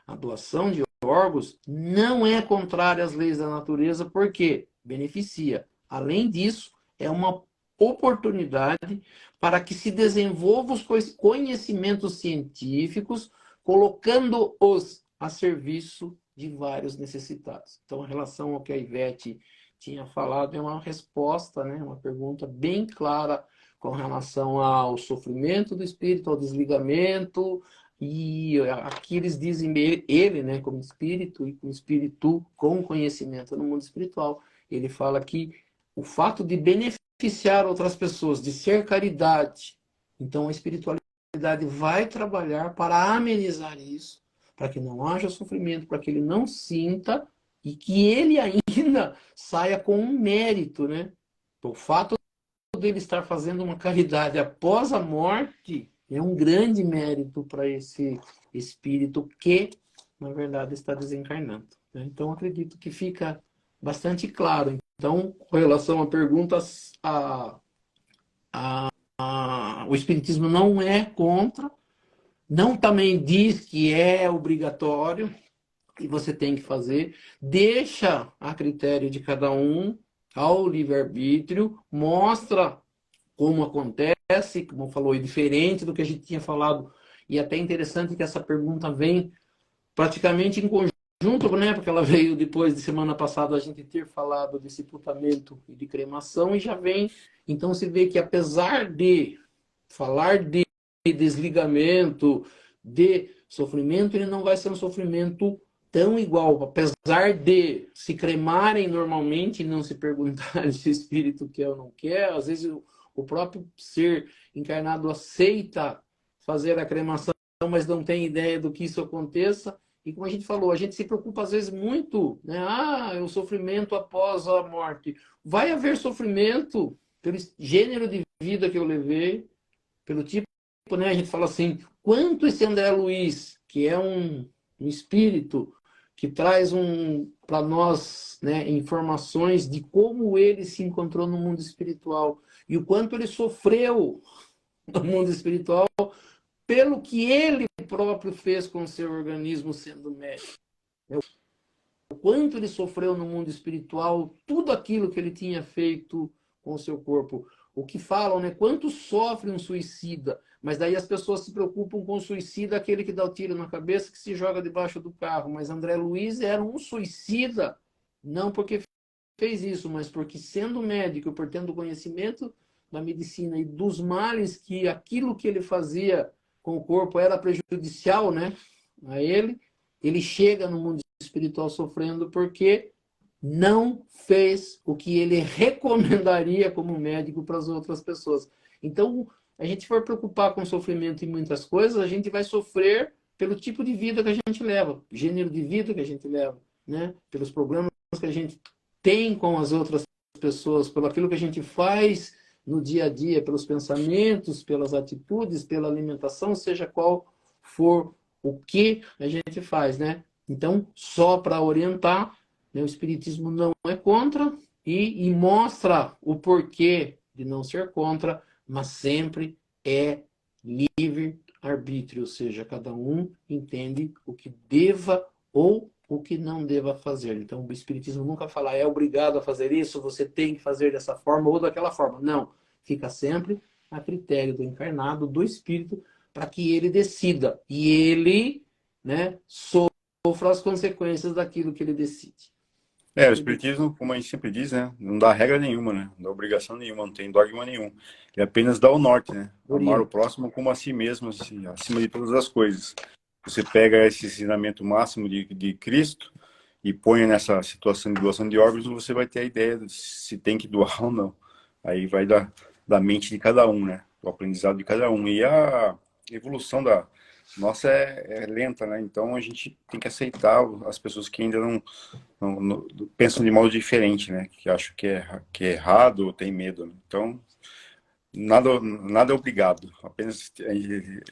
A doação de órgãos não é contrária às leis da natureza, porque beneficia. Além disso, é uma oportunidade para que se desenvolvam os conhecimentos científicos, colocando-os a serviço de vários necessitados. Então, em relação ao que a Ivete tinha falado, é uma resposta, né, uma pergunta bem clara com relação ao sofrimento do espírito, ao desligamento, e aqui eles dizem ele, né, como espírito, e com espírito com conhecimento no mundo espiritual. Ele fala que o fato de beneficiar outras pessoas, de ser caridade, então a espiritualidade vai trabalhar para amenizar isso, para que não haja sofrimento, para que ele não sinta e que ele ainda saia com um mérito, né? O fato dele estar fazendo uma caridade após a morte é um grande mérito para esse espírito que, na verdade, está desencarnando, né? Então, acredito que fica bastante claro. Então, com relação a perguntas, o Espiritismo não é contra, não também diz que é obrigatório e você tem que fazer, deixa a critério de cada um, ao livre-arbítrio, mostra como acontece, como falou, é diferente do que a gente tinha falado, e até interessante que essa pergunta vem praticamente em conjunto, né, porque ela veio depois de semana passada a gente ter falado de sepultamento e de cremação, e já vem, então se vê que apesar de falar de desligamento, de sofrimento, ele não vai ser um sofrimento tão igual, apesar de se cremarem normalmente e não se perguntar se o espírito quer ou não quer, às vezes o próprio ser encarnado aceita fazer a cremação, mas não tem ideia do que isso aconteça, e como a gente falou, a gente se preocupa às vezes muito, né? É o sofrimento após a morte. Vai haver sofrimento pelo gênero de vida que eu levei, pelo tipo, né? A gente fala assim, quanto esse André Luiz, que é um espírito que traz para nós, né, informações de como ele se encontrou no mundo espiritual e o quanto ele sofreu no mundo espiritual pelo que ele próprio fez com o seu organismo sendo médico. O quanto ele sofreu no mundo espiritual, tudo aquilo que ele tinha feito com o seu corpo. O que falam, né? Quanto sofre um suicida? Mas daí as pessoas se preocupam com o suicida, aquele que dá o tiro na cabeça, que se joga debaixo do carro. Mas André Luiz era um suicida, não porque fez isso, mas porque sendo médico, por tendo conhecimento da medicina e dos males que aquilo que ele fazia com o corpo era prejudicial, né, a ele chega no mundo espiritual sofrendo porque não fez o que ele recomendaria como médico para as outras pessoas. Então, a gente for preocupar com sofrimento em muitas coisas, a gente vai sofrer pelo tipo de vida que a gente leva, gênero de vida que a gente leva, né? Pelos problemas que a gente tem com as outras pessoas, pelo aquilo que a gente faz no dia a dia, pelos pensamentos, pelas atitudes, pela alimentação, seja qual for o que a gente faz, né? Então, só para orientar, né, o Espiritismo não é contra e mostra o porquê de não ser contra, mas sempre é livre-arbítrio, ou seja, cada um entende o que deva ou o que não deva fazer. Então, o Espiritismo nunca fala, é obrigado a fazer isso, você tem que fazer dessa forma ou daquela forma. Não, fica sempre a critério do encarnado, do espírito, para que ele decida. E ele, né, sofra as consequências daquilo que ele decide. O Espiritismo, como a gente sempre diz, né? Não dá regra nenhuma, né? Não dá obrigação nenhuma, não tem dogma nenhum. Ele apenas dá o norte, né? Amar o Orienta. próximo como a si mesmo, assim, acima de todas as coisas. Você pega esse ensinamento máximo de Cristo e põe nessa situação de doação de órgãos, você vai ter a ideia de se tem que doar ou não. Aí vai da mente de cada um, né? Do aprendizado de cada um. E a evolução da nossa é lenta, né? Então a gente tem que aceitar as pessoas que ainda não pensam de modo diferente, né? Que acham que é errado ou tem medo, né? Então, nada é obrigado, apenas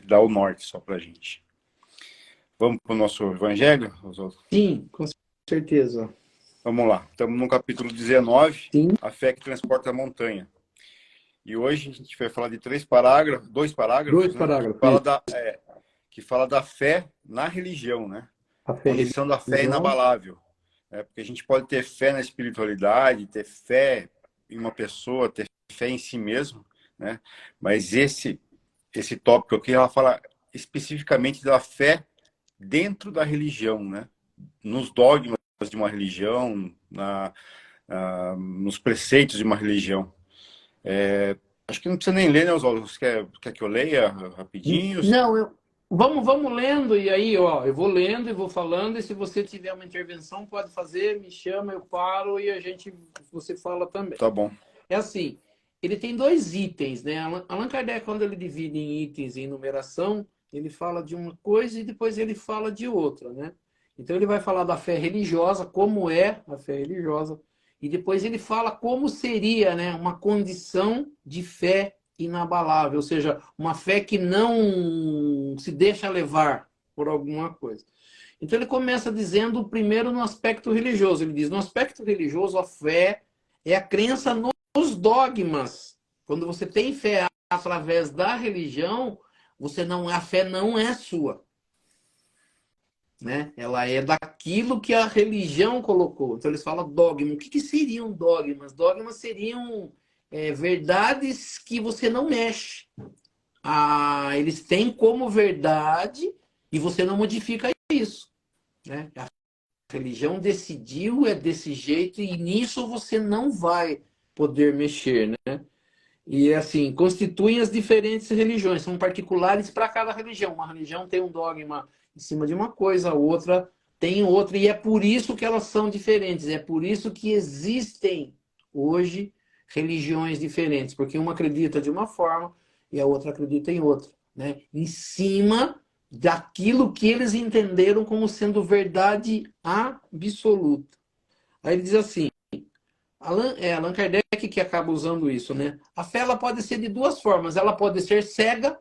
dá o norte só pra gente. Vamos para o nosso evangelho? Sim, com certeza. Vamos lá. Estamos no capítulo 19, Sim, a fé que transporta a montanha. E hoje a gente vai falar de dois parágrafos, dois né? parágrafos. Isso. Que fala da fé na religião, né? A fé Condição da fé religiosa. inabalável. Né? Porque a gente pode ter fé na espiritualidade, ter fé em uma pessoa, ter fé em si mesmo, né? Mas esse tópico aqui, ela fala especificamente da fé dentro da religião, né? Nos dogmas de uma religião, nos preceitos de uma religião. Acho que não precisa nem ler, né, Oswaldo? Você quer que eu leia rapidinho? Não, vamos lendo, e aí, ó, eu vou lendo e vou falando, e se você tiver uma intervenção, pode fazer, me chama, eu paro e você fala também. Tá bom. É assim, ele tem dois itens, né? Allan Kardec, quando ele divide em itens em numeração, ele fala de uma coisa e depois ele fala de outra, né? Então ele vai falar da fé religiosa, como é a fé religiosa, e depois ele fala como seria, né, uma condição de fé inabalável, ou seja, uma fé que não se deixa levar por alguma coisa. Então ele começa dizendo primeiro no aspecto religioso. Ele diz: no aspecto religioso, a fé é a crença nos dogmas. Quando você tem fé através da religião, a fé não é sua, né? Ela é daquilo que a religião colocou. Então eles falam dogma. O que seriam dogmas? Dogmas seriam verdades que você não mexe. Eles têm como verdade e você não modifica isso, né? A religião decidiu, é desse jeito, e nisso você não vai poder mexer, né? E assim, constituem as diferentes religiões, são particulares para cada religião. Uma religião tem um dogma em cima de uma coisa, a outra tem outra, e é por isso que elas são diferentes, é por isso que existem hoje religiões diferentes, porque uma acredita de uma forma e a outra acredita em outra, né? Em cima daquilo que eles entenderam como sendo verdade absoluta. Aí ele diz assim, Allan Kardec que acaba usando isso, né? A fé ela pode ser de duas formas. Ela pode ser cega.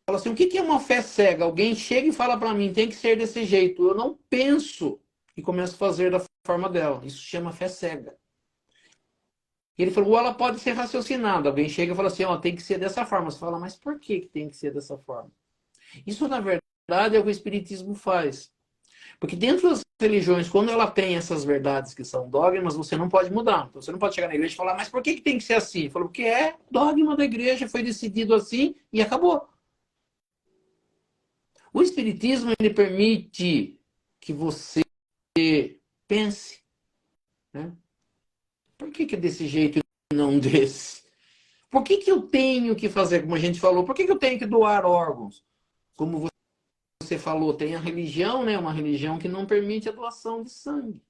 Fala assim, o que é uma fé cega? Alguém chega e fala para mim, tem que ser desse jeito. Eu não penso e começo a fazer da forma dela. Isso chama fé cega. E ele falou, ou ela pode ser raciocinada. Alguém chega e fala assim, ó, tem que ser dessa forma. Você fala, mas por que tem que ser dessa forma? Isso, na verdade, é o que o Espiritismo faz. Porque dentro das religiões, quando ela tem essas verdades que são dogmas, você não pode mudar. Então você não pode chegar na igreja e falar, mas por que tem que ser assim? Falou, porque é dogma da igreja, foi decidido assim e acabou. O Espiritismo, ele permite que você pense, né? Por que é desse jeito e não desse? Por que eu tenho que fazer, como a gente falou, por que eu tenho que doar órgãos? Como você falou, tem a religião, né? Uma religião que não permite a doação de sangue.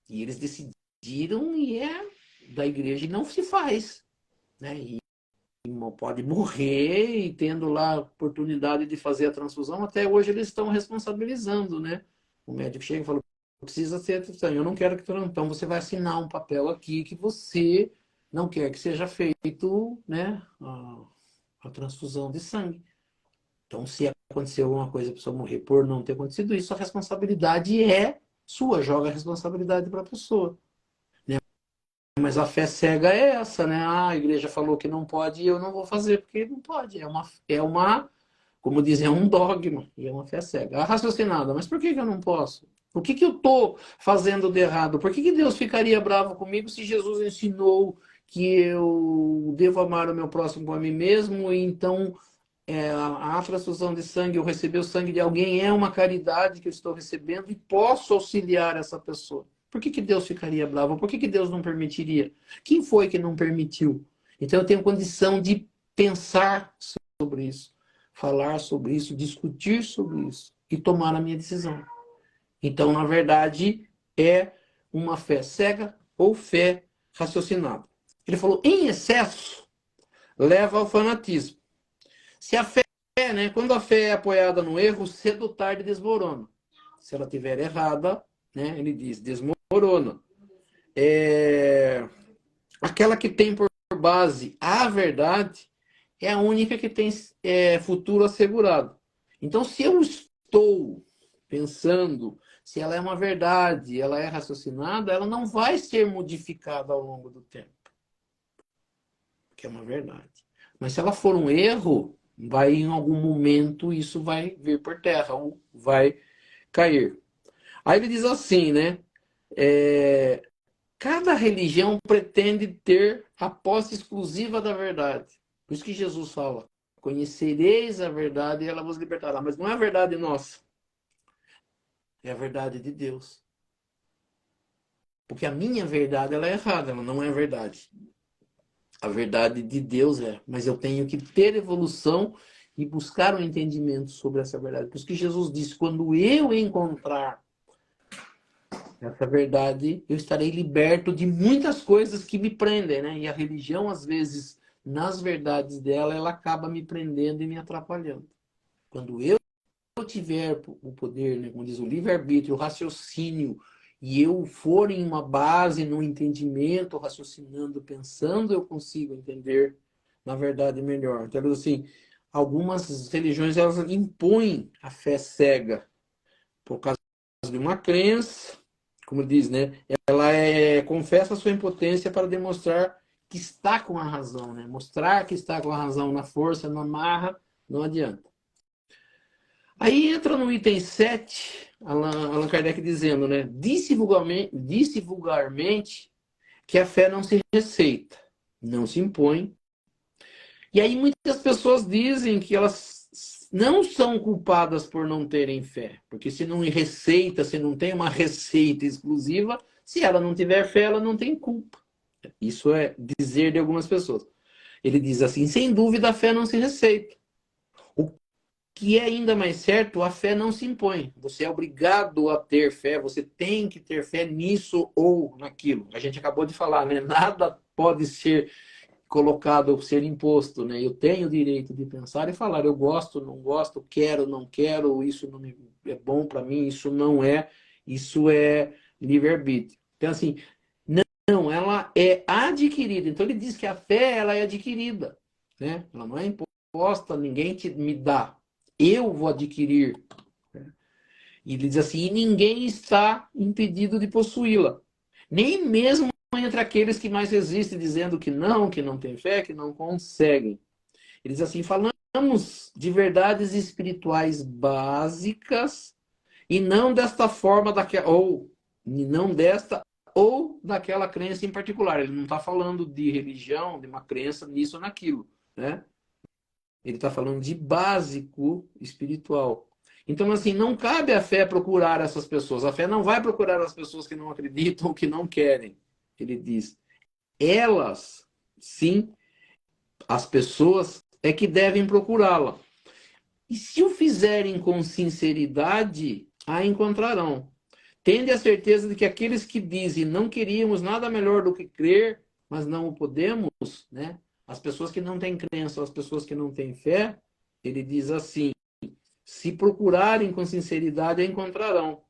E eles decidiram e é da igreja e não se faz, né? E pode morrer e tendo lá a oportunidade de fazer a transfusão, até hoje eles estão responsabilizando, né? O médico chega e fala, precisa ser transfusão, eu não quero que então você vai assinar um papel aqui que você não quer que seja feito, né, a transfusão de sangue. Então, se acontecer alguma coisa, a pessoa morrer por não ter acontecido isso, a responsabilidade é sua, joga a responsabilidade para a pessoa. Mas a fé cega é essa, né? A igreja falou que não pode e eu não vou fazer, porque não pode. Como dizem, é um dogma, e é uma fé cega. A raciocinada, mas por que eu não posso? O que eu estou fazendo de errado? Por que Deus ficaria bravo comigo se Jesus ensinou que eu devo amar o meu próximo como a mim mesmo, e então a transfusão de sangue, eu receber o sangue de alguém é uma caridade que eu estou recebendo e posso auxiliar essa pessoa. Por que Deus ficaria bravo? Por que Deus não permitiria? Quem foi que não permitiu? Então eu tenho condição de pensar sobre isso, falar sobre isso, discutir sobre isso e tomar a minha decisão. Então, na verdade, é uma fé cega ou fé raciocinada. Ele falou, em excesso, leva ao fanatismo. Se a fé, né, quando a fé é apoiada no erro, cedo ou tarde desmorona. Se ela estiver errada, né, ele diz, desmorona. Aquela que tem por base a verdade é a única que tem futuro assegurado. Então, se eu estou pensando se ela é uma verdade, ela é raciocinada, ela não vai ser modificada ao longo do tempo. Que é uma verdade. Mas se ela for um erro, vai em algum momento isso vai vir por terra, ou vai cair. Aí ele diz assim, né? Cada religião pretende ter a posse exclusiva da verdade. Por isso que Jesus fala, conhecereis a verdade e ela vos libertará. Mas não é a verdade nossa, é a verdade de Deus. Porque a minha verdade ela é errada, ela não é a verdade. A verdade de Deus mas eu tenho que ter evolução e buscar um entendimento sobre essa verdade. Por isso que Jesus disse, quando eu encontrar essa verdade, eu estarei liberto de muitas coisas que me prendem, né? E a religião, às vezes, nas verdades dela, ela acaba me prendendo e me atrapalhando. Quando eu tiver o poder, né, como diz o livre-arbítrio, o raciocínio, e eu for em uma base, no entendimento, raciocinando, pensando, eu consigo entender, na verdade, melhor. Então, assim, algumas religiões, elas impõem a fé cega por causa de uma crença, como diz, né? Ela confessa a sua impotência para demonstrar que está com a razão, né? Mostrar que está com a razão na força, na marra, não adianta. Aí entra no item 7, Allan Kardec dizendo, né? Disse vulgarmente que a fé não se receita, não se impõe. E aí muitas pessoas dizem que elas não são culpadas por não terem fé, porque se não receita, se não tem uma receita exclusiva, se ela não tiver fé, ela não tem culpa. Isso é dizer de algumas pessoas. Ele diz assim, sem dúvida a fé não se receita. O que é ainda mais certo, a fé não se impõe. Você é obrigado a ter fé, você tem que ter fé nisso ou naquilo. A gente acabou de falar, né? Nada pode ser colocado, ser imposto, né? Eu tenho o direito de pensar e falar, eu gosto, não gosto, quero, não quero, isso não é bom para mim, isso é livre-arbítrio. Então, assim, não, ela é adquirida. Então, ele diz que a fé, ela é adquirida, né? Ela não é imposta, ninguém me dá. Eu vou adquirir. E ele diz assim, e ninguém está impedido de possuí-la. Nem mesmo entre aqueles que mais resistem, dizendo que não tem fé, que não conseguem. Ele diz assim, falamos de verdades espirituais básicas e não desta forma, não desta ou daquela crença em particular. Ele não está falando de religião, de uma crença nisso ou naquilo, né? Ele está falando de básico espiritual. Então, assim, não cabe à fé procurar essas pessoas. A fé não vai procurar as pessoas que não acreditam ou que não querem. Ele diz, elas, sim, as pessoas é que devem procurá-la. E se o fizerem com sinceridade, a encontrarão. Tende a certeza de que aqueles que dizem não queríamos nada melhor do que crer, mas não o podemos, né? As pessoas que não têm crença, as pessoas que não têm fé, ele diz assim, se procurarem com sinceridade, a encontrarão.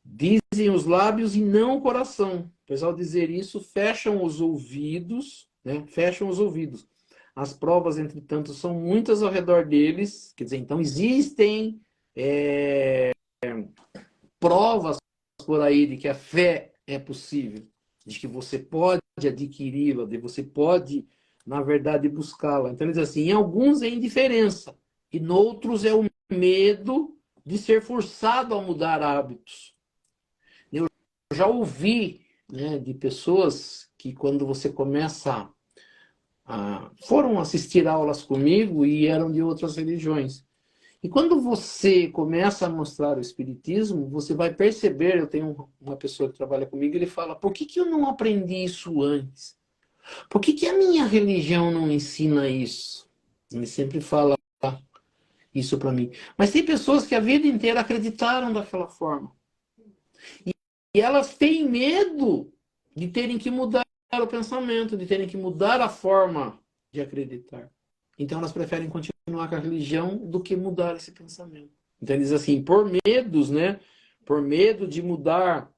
Dizem os lábios e não o coração, pois ao dizer isso, fecham os ouvidos, né? Fecham os ouvidos. As provas, entretanto, são muitas ao redor deles, quer dizer, então existem provas por aí de que a fé é possível, de que você pode adquiri-la, de você pode, na verdade, buscá-la. Então, ele diz assim, em alguns é indiferença, e noutros é o medo de ser forçado a mudar hábitos. Eu já ouvi, né, de pessoas que quando você começa foram assistir aulas comigo e eram de outras religiões. E quando você começa a mostrar o espiritismo, você vai perceber, eu tenho uma pessoa que trabalha comigo, ele fala, por que que eu não aprendi isso antes? Por que que a minha religião não ensina isso? Ele sempre fala isso para mim. Mas tem pessoas que a vida inteira acreditaram daquela forma. E elas têm medo de terem que mudar o pensamento, de terem que mudar a forma de acreditar. Então elas preferem continuar com a religião do que mudar esse pensamento. Então eles assim, por medos, né? Por medo de mudar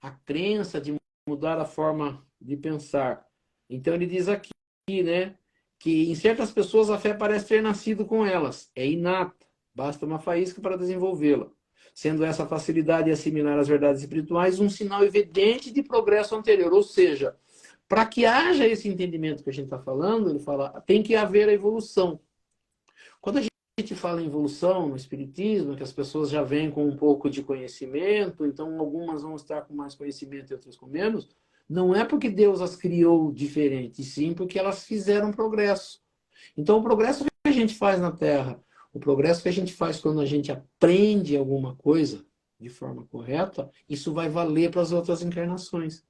a crença, de mudar a forma de pensar. Então ele diz aqui, né? Que em certas pessoas a fé parece ter nascido com elas. É inata. Basta uma faísca para desenvolvê-la. Sendo essa facilidade em assimilar as verdades espirituais um sinal evidente de progresso anterior. Ou seja, para que haja esse entendimento que a gente está falando, ele fala, tem que haver a evolução. Quando a gente fala em evolução no espiritismo, que as pessoas já vêm com um pouco de conhecimento, então algumas vão estar com mais conhecimento e outras com menos, não é porque Deus as criou diferente, sim porque elas fizeram progresso. Então o progresso que a gente faz na Terra, o progresso que a gente faz quando a gente aprende alguma coisa de forma correta, isso vai valer para as outras encarnações.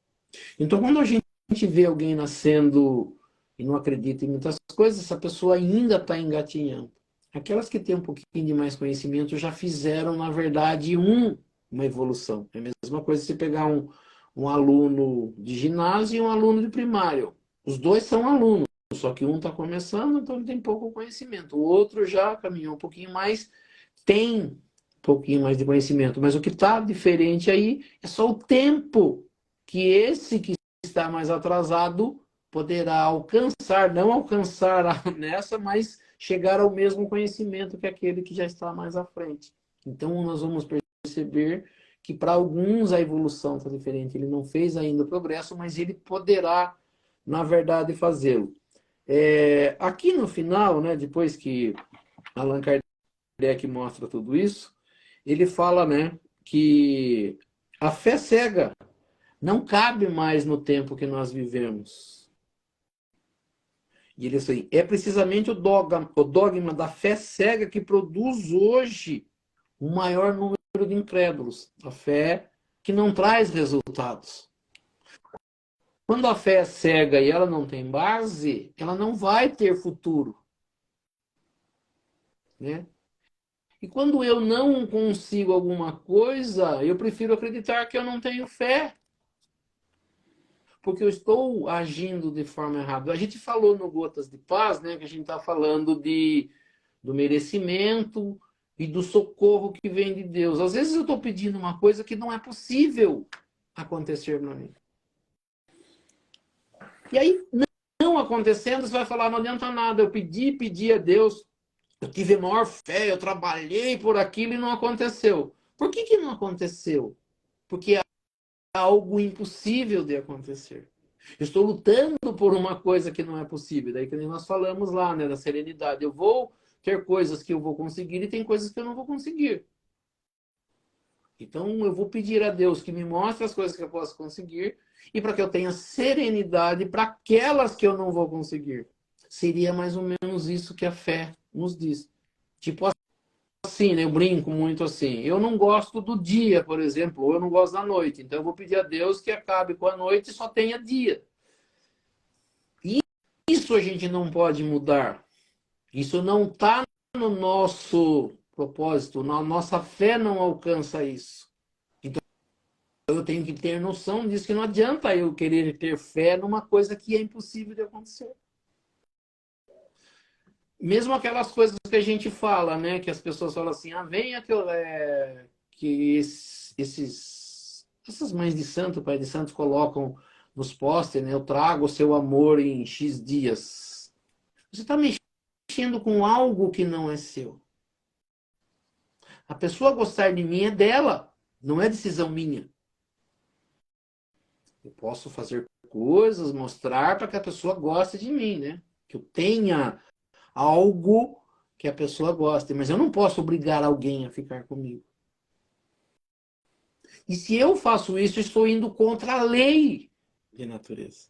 Então quando a gente vê alguém nascendo e não acredita em muitas coisas, essa pessoa ainda está engatinhando. Aquelas que têm um pouquinho de mais conhecimento já fizeram, na verdade, uma evolução. É a mesma coisa se pegar um aluno de ginásio e um aluno de primário. Os dois são alunos, só que um está começando, então ele tem pouco conhecimento. O outro já caminhou um pouquinho mais, tem um pouquinho mais de conhecimento. Mas o que está diferente aí é só o tempo que esse que está mais atrasado poderá alcançar, não alcançar nessa, mas chegar ao mesmo conhecimento que aquele que já está mais à frente. Então nós vamos perceber que para alguns a evolução está diferente. Ele não fez ainda o progresso, mas ele poderá, na verdade, fazê-lo. Aqui no final, né, depois que Allan Kardec mostra tudo isso, ele fala, né, que a fé cega não cabe mais no tempo que nós vivemos. E ele diz assim, é precisamente o dogma da fé cega que produz hoje o maior número de incrédulos. A fé que não traz resultados. Quando a fé é cega e ela não tem base, ela não vai ter futuro. Né? E quando eu não consigo alguma coisa, eu prefiro acreditar que eu não tenho fé. Porque eu estou agindo de forma errada. A gente falou no Gotas de Paz, né, que a gente está falando do merecimento e do socorro que vem de Deus. Às vezes eu estou pedindo uma coisa que não é possível acontecer para mim. E aí, não acontecendo, você vai falar, não adianta nada, eu pedi a Deus, eu tive a maior fé, eu trabalhei por aquilo e não aconteceu. Por que que não aconteceu? Porque é algo impossível de acontecer. Eu estou lutando por uma coisa que não é possível. Daí que nós falamos lá, né, da serenidade. Eu vou ter coisas que eu vou conseguir e tem coisas que eu não vou conseguir. Então eu vou pedir a Deus que me mostre as coisas que eu posso conseguir e para que eu tenha serenidade para aquelas que eu não vou conseguir. Seria mais ou menos isso que a fé nos diz. Tipo assim, né? Eu brinco muito assim. Eu não gosto do dia, por exemplo, ou eu não gosto da noite. Então eu vou pedir a Deus que acabe com a noite e só tenha dia. E isso a gente não pode mudar. Isso não está no nosso propósito. A nossa fé não alcança isso. Então eu tenho que ter noção disso, que não adianta eu querer ter fé numa coisa que é impossível de acontecer. Mesmo aquelas coisas que a gente fala, né? Que as pessoas falam assim, venha que essas mães de santo, pai de santo, colocam nos postes, né? Eu trago o seu amor em X dias. Você está mexendo com algo que não é seu. A pessoa gostar de mim é dela, não é decisão minha. Eu posso fazer coisas, mostrar para que a pessoa goste de mim, né? Que eu tenha algo que a pessoa goste, mas eu não posso obrigar alguém a ficar comigo. E se eu faço isso, eu estou indo contra a lei de natureza.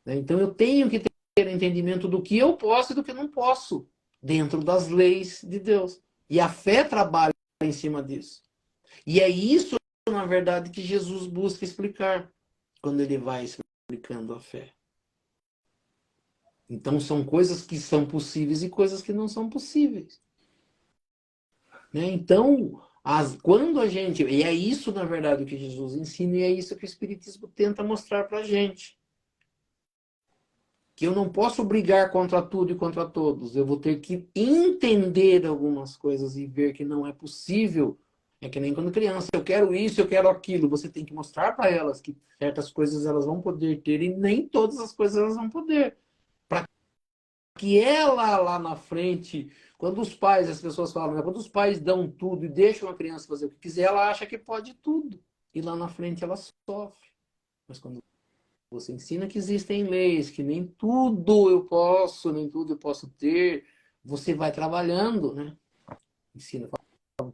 né? Então eu tenho que ter entendimento do que eu posso e do que não posso, dentro das leis de Deus. E a fé trabalha em cima disso. E é isso, na verdade, que Jesus busca explicar quando ele vai explicando a fé. Então são coisas que são possíveis e coisas que não são possíveis, né? Então, quando a gente... E é isso, na verdade, o que Jesus ensina e é isso que o Espiritismo tenta mostrar para a gente. Que eu não posso brigar contra tudo e contra todos. Eu vou ter que entender algumas coisas e ver que não é possível. É que nem quando criança, eu quero isso, eu quero aquilo. Você tem que mostrar para elas que certas coisas elas vão poder ter e nem todas as coisas elas vão poder. Para que ela lá na frente, quando os pais, as pessoas falam, né, quando os pais dão tudo e deixam a criança fazer o que quiser, ela acha que pode tudo. E lá na frente ela sofre. Mas quando você ensina que existem leis, que nem tudo eu posso, nem tudo eu posso ter. Você vai trabalhando, né? Ensina,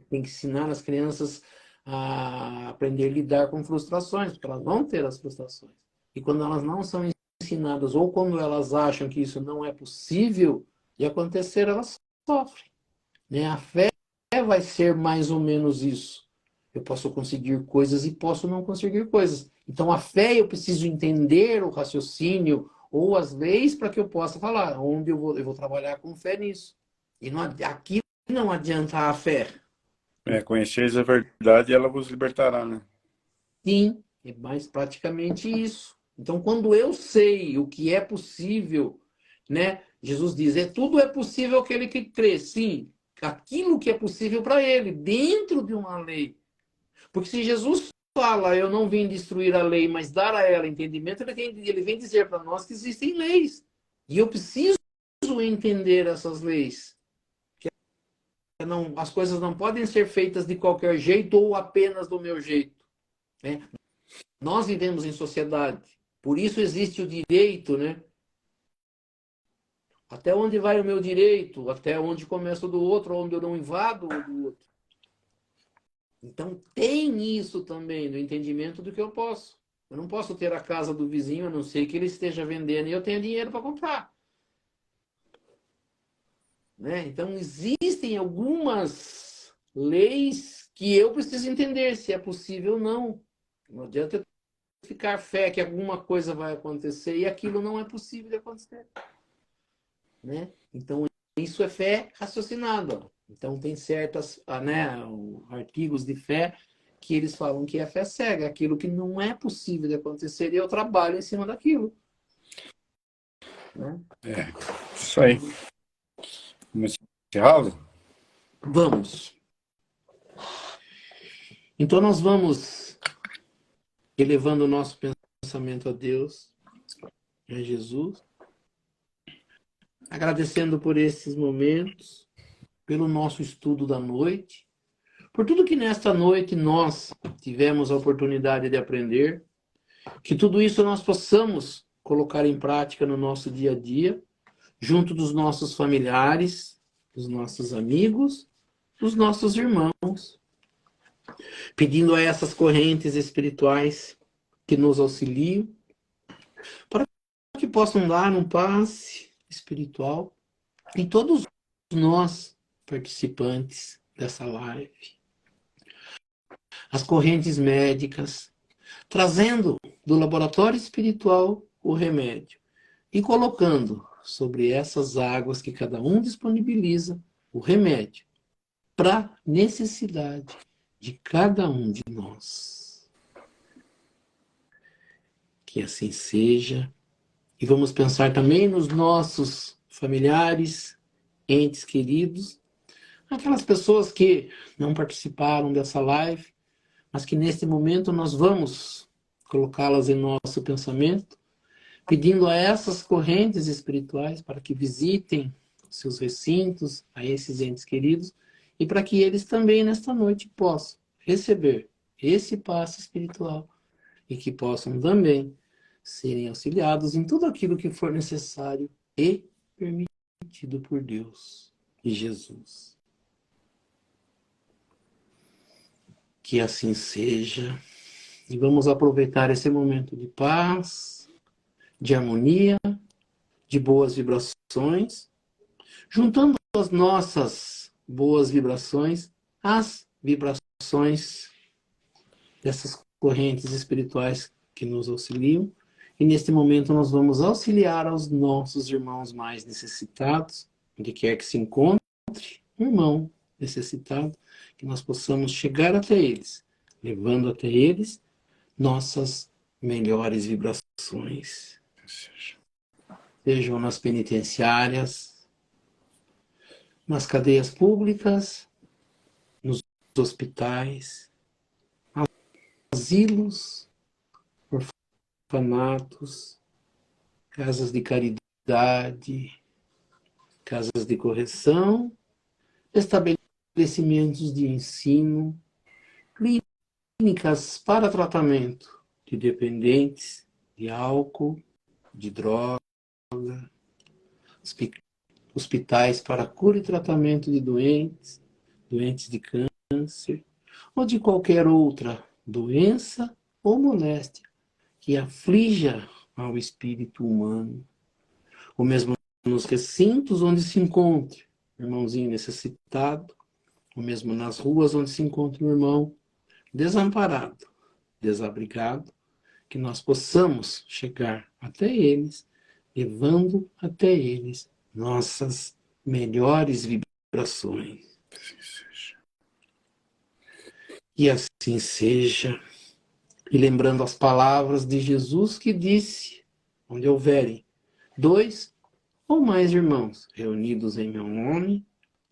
tem que ensinar as crianças a aprender a lidar com frustrações, porque elas vão ter as frustrações. E quando elas não são ensinadas, ou quando elas acham que isso não é possível de acontecer, elas sofrem, né? A fé vai ser mais ou menos isso. Eu posso conseguir coisas e posso não conseguir coisas. Então, a fé, eu preciso entender o raciocínio ou as leis para que eu possa falar onde eu vou trabalhar com fé nisso. E não, aqui não adianta a fé. Conheceis a verdade e ela vos libertará, né? Sim, é mais praticamente isso. Então, quando eu sei o que é possível, né? Jesus diz, tudo é possível aquele que crê. Sim, aquilo que é possível para ele, dentro de uma lei. Porque se Jesus fala, eu não vim destruir a lei, mas dar a ela entendimento, ele vem dizer para nós que existem leis. E eu preciso entender essas leis. Não, as coisas não podem ser feitas de qualquer jeito ou apenas do meu jeito, né? Nós vivemos em sociedade. Por isso existe o direito, né? Até onde vai o meu direito? Até onde começa o do outro, onde eu não invado o do outro. Então tem isso também, no entendimento do que eu posso. Eu não posso ter a casa do vizinho, a não ser que ele esteja vendendo e eu tenha dinheiro para comprar, né? Então existem algumas leis que eu preciso entender se é possível ou não. Não adianta eu ficar fé que alguma coisa vai acontecer e aquilo não é possível de acontecer, né? Então isso é fé raciocinada. Então tem certas, né, artigos de fé que eles falam que é fé cega, aquilo que não é possível de acontecer e eu trabalho em cima daquilo, né? Isso aí. Vamos encerrá-lo? Vamos. Então nós vamos elevando o nosso pensamento a Deus, a Jesus, agradecendo por esses momentos, pelo nosso estudo da noite, por tudo que nesta noite nós tivemos a oportunidade de aprender, que tudo isso nós possamos colocar em prática no nosso dia a dia, junto dos nossos familiares, dos nossos amigos, dos nossos irmãos, pedindo a essas correntes espirituais que nos auxiliem, para que possam dar um passe espiritual em todos nós, participantes dessa live. As correntes médicas, trazendo do laboratório espiritual o remédio e colocando sobre essas águas que cada um disponibiliza o remédio para necessidade de cada um de nós. Que assim seja. E vamos pensar também nos nossos familiares, entes queridos, aquelas pessoas que não participaram dessa live, mas que neste momento nós vamos colocá-las em nosso pensamento, pedindo a essas correntes espirituais para que visitem seus recintos, a esses entes queridos, e para que eles também nesta noite possam receber esse passe espiritual e que possam também serem auxiliados em tudo aquilo que for necessário e permitido por Deus e Jesus. Que assim seja. E vamos aproveitar esse momento de paz, de harmonia, de boas vibrações, juntando as nossas boas vibrações às vibrações dessas correntes espirituais que nos auxiliam. E neste momento nós vamos auxiliar aos nossos irmãos mais necessitados, onde quer que se encontre um irmão necessitado, que nós possamos chegar até eles, levando até eles nossas melhores vibrações. Sejam nas penitenciárias, nas cadeias públicas, nos hospitais, asilos, orfanatos, casas de caridade, casas de correção, estabelecimentos de ensino, clínicas para tratamento de dependentes de álcool, de droga, hospitais para cura e tratamento de doentes, doentes de câncer, ou de qualquer outra doença ou moléstia que aflija ao espírito humano. Ou mesmo nos recintos onde se encontre um irmãozinho necessitado, ou mesmo nas ruas onde se encontra um irmão desamparado, desabrigado, que nós possamos chegar até eles, levando até eles nossas melhores vibrações. E assim seja. E lembrando as palavras de Jesus que disse, onde houverem 2 ou mais irmãos reunidos em meu nome,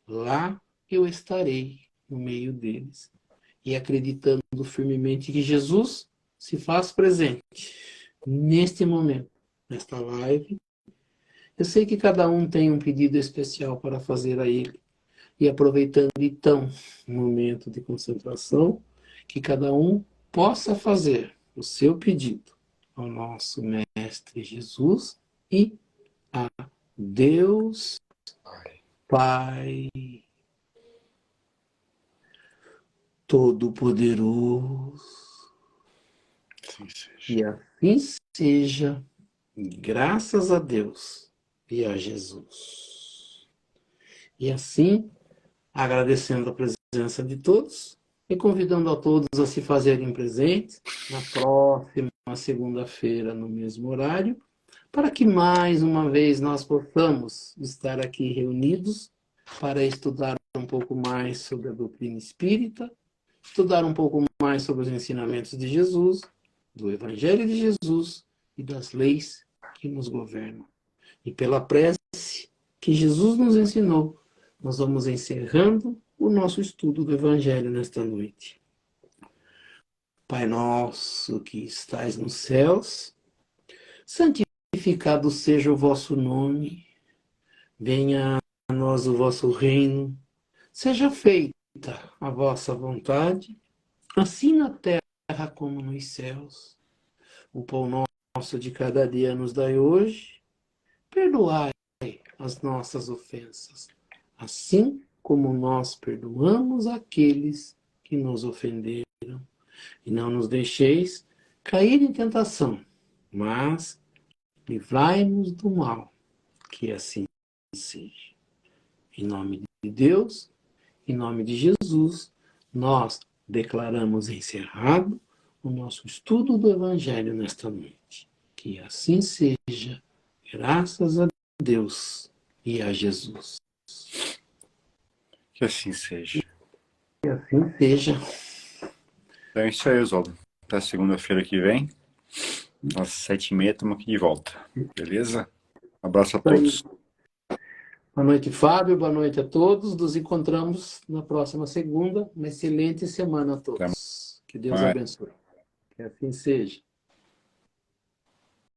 lá eu estarei no meio deles. E acreditando firmemente que Jesus se faz presente neste momento, nesta live. Eu sei que cada um tem um pedido especial para fazer a ele. E aproveitando então o momento de concentração, que cada um possa fazer o seu pedido ao nosso Mestre Jesus e a Deus Pai Todo-Poderoso. E assim seja, graças a Deus e a Jesus. E assim, agradecendo a presença de todos e convidando a todos a se fazerem presentes na próxima segunda-feira, no mesmo horário, para que mais uma vez nós possamos estar aqui reunidos para estudar um pouco mais sobre a doutrina espírita, estudar um pouco mais sobre os ensinamentos de Jesus, do Evangelho de Jesus e das leis que nos governam. E pela prece que Jesus nos ensinou, nós vamos encerrando o nosso estudo do Evangelho nesta noite. Pai nosso que estais nos céus, santificado seja o vosso nome, venha a nós o vosso reino, seja feita a vossa vontade, assim na terra como nos céus. O pão nosso de cada dia nos dai hoje, perdoai as nossas ofensas, assim como nós perdoamos aqueles que nos ofenderam. E não nos deixeis cair em tentação, mas livrai-nos do mal, que assim seja. Em nome de Deus, em nome de Jesus, nós declaramos encerrado o nosso estudo do Evangelho nesta noite. Que assim seja, graças a Deus e a Jesus. Que assim seja. Que assim seja. Então é isso aí, Oswaldo. Até segunda-feira que vem, às 7h30, estamos aqui de volta. Beleza? Um abraço a todos. Boa noite, Fábio. Boa noite a todos. Nos encontramos na próxima segunda. Uma excelente semana a todos. Que Deus abençoe. Que assim seja.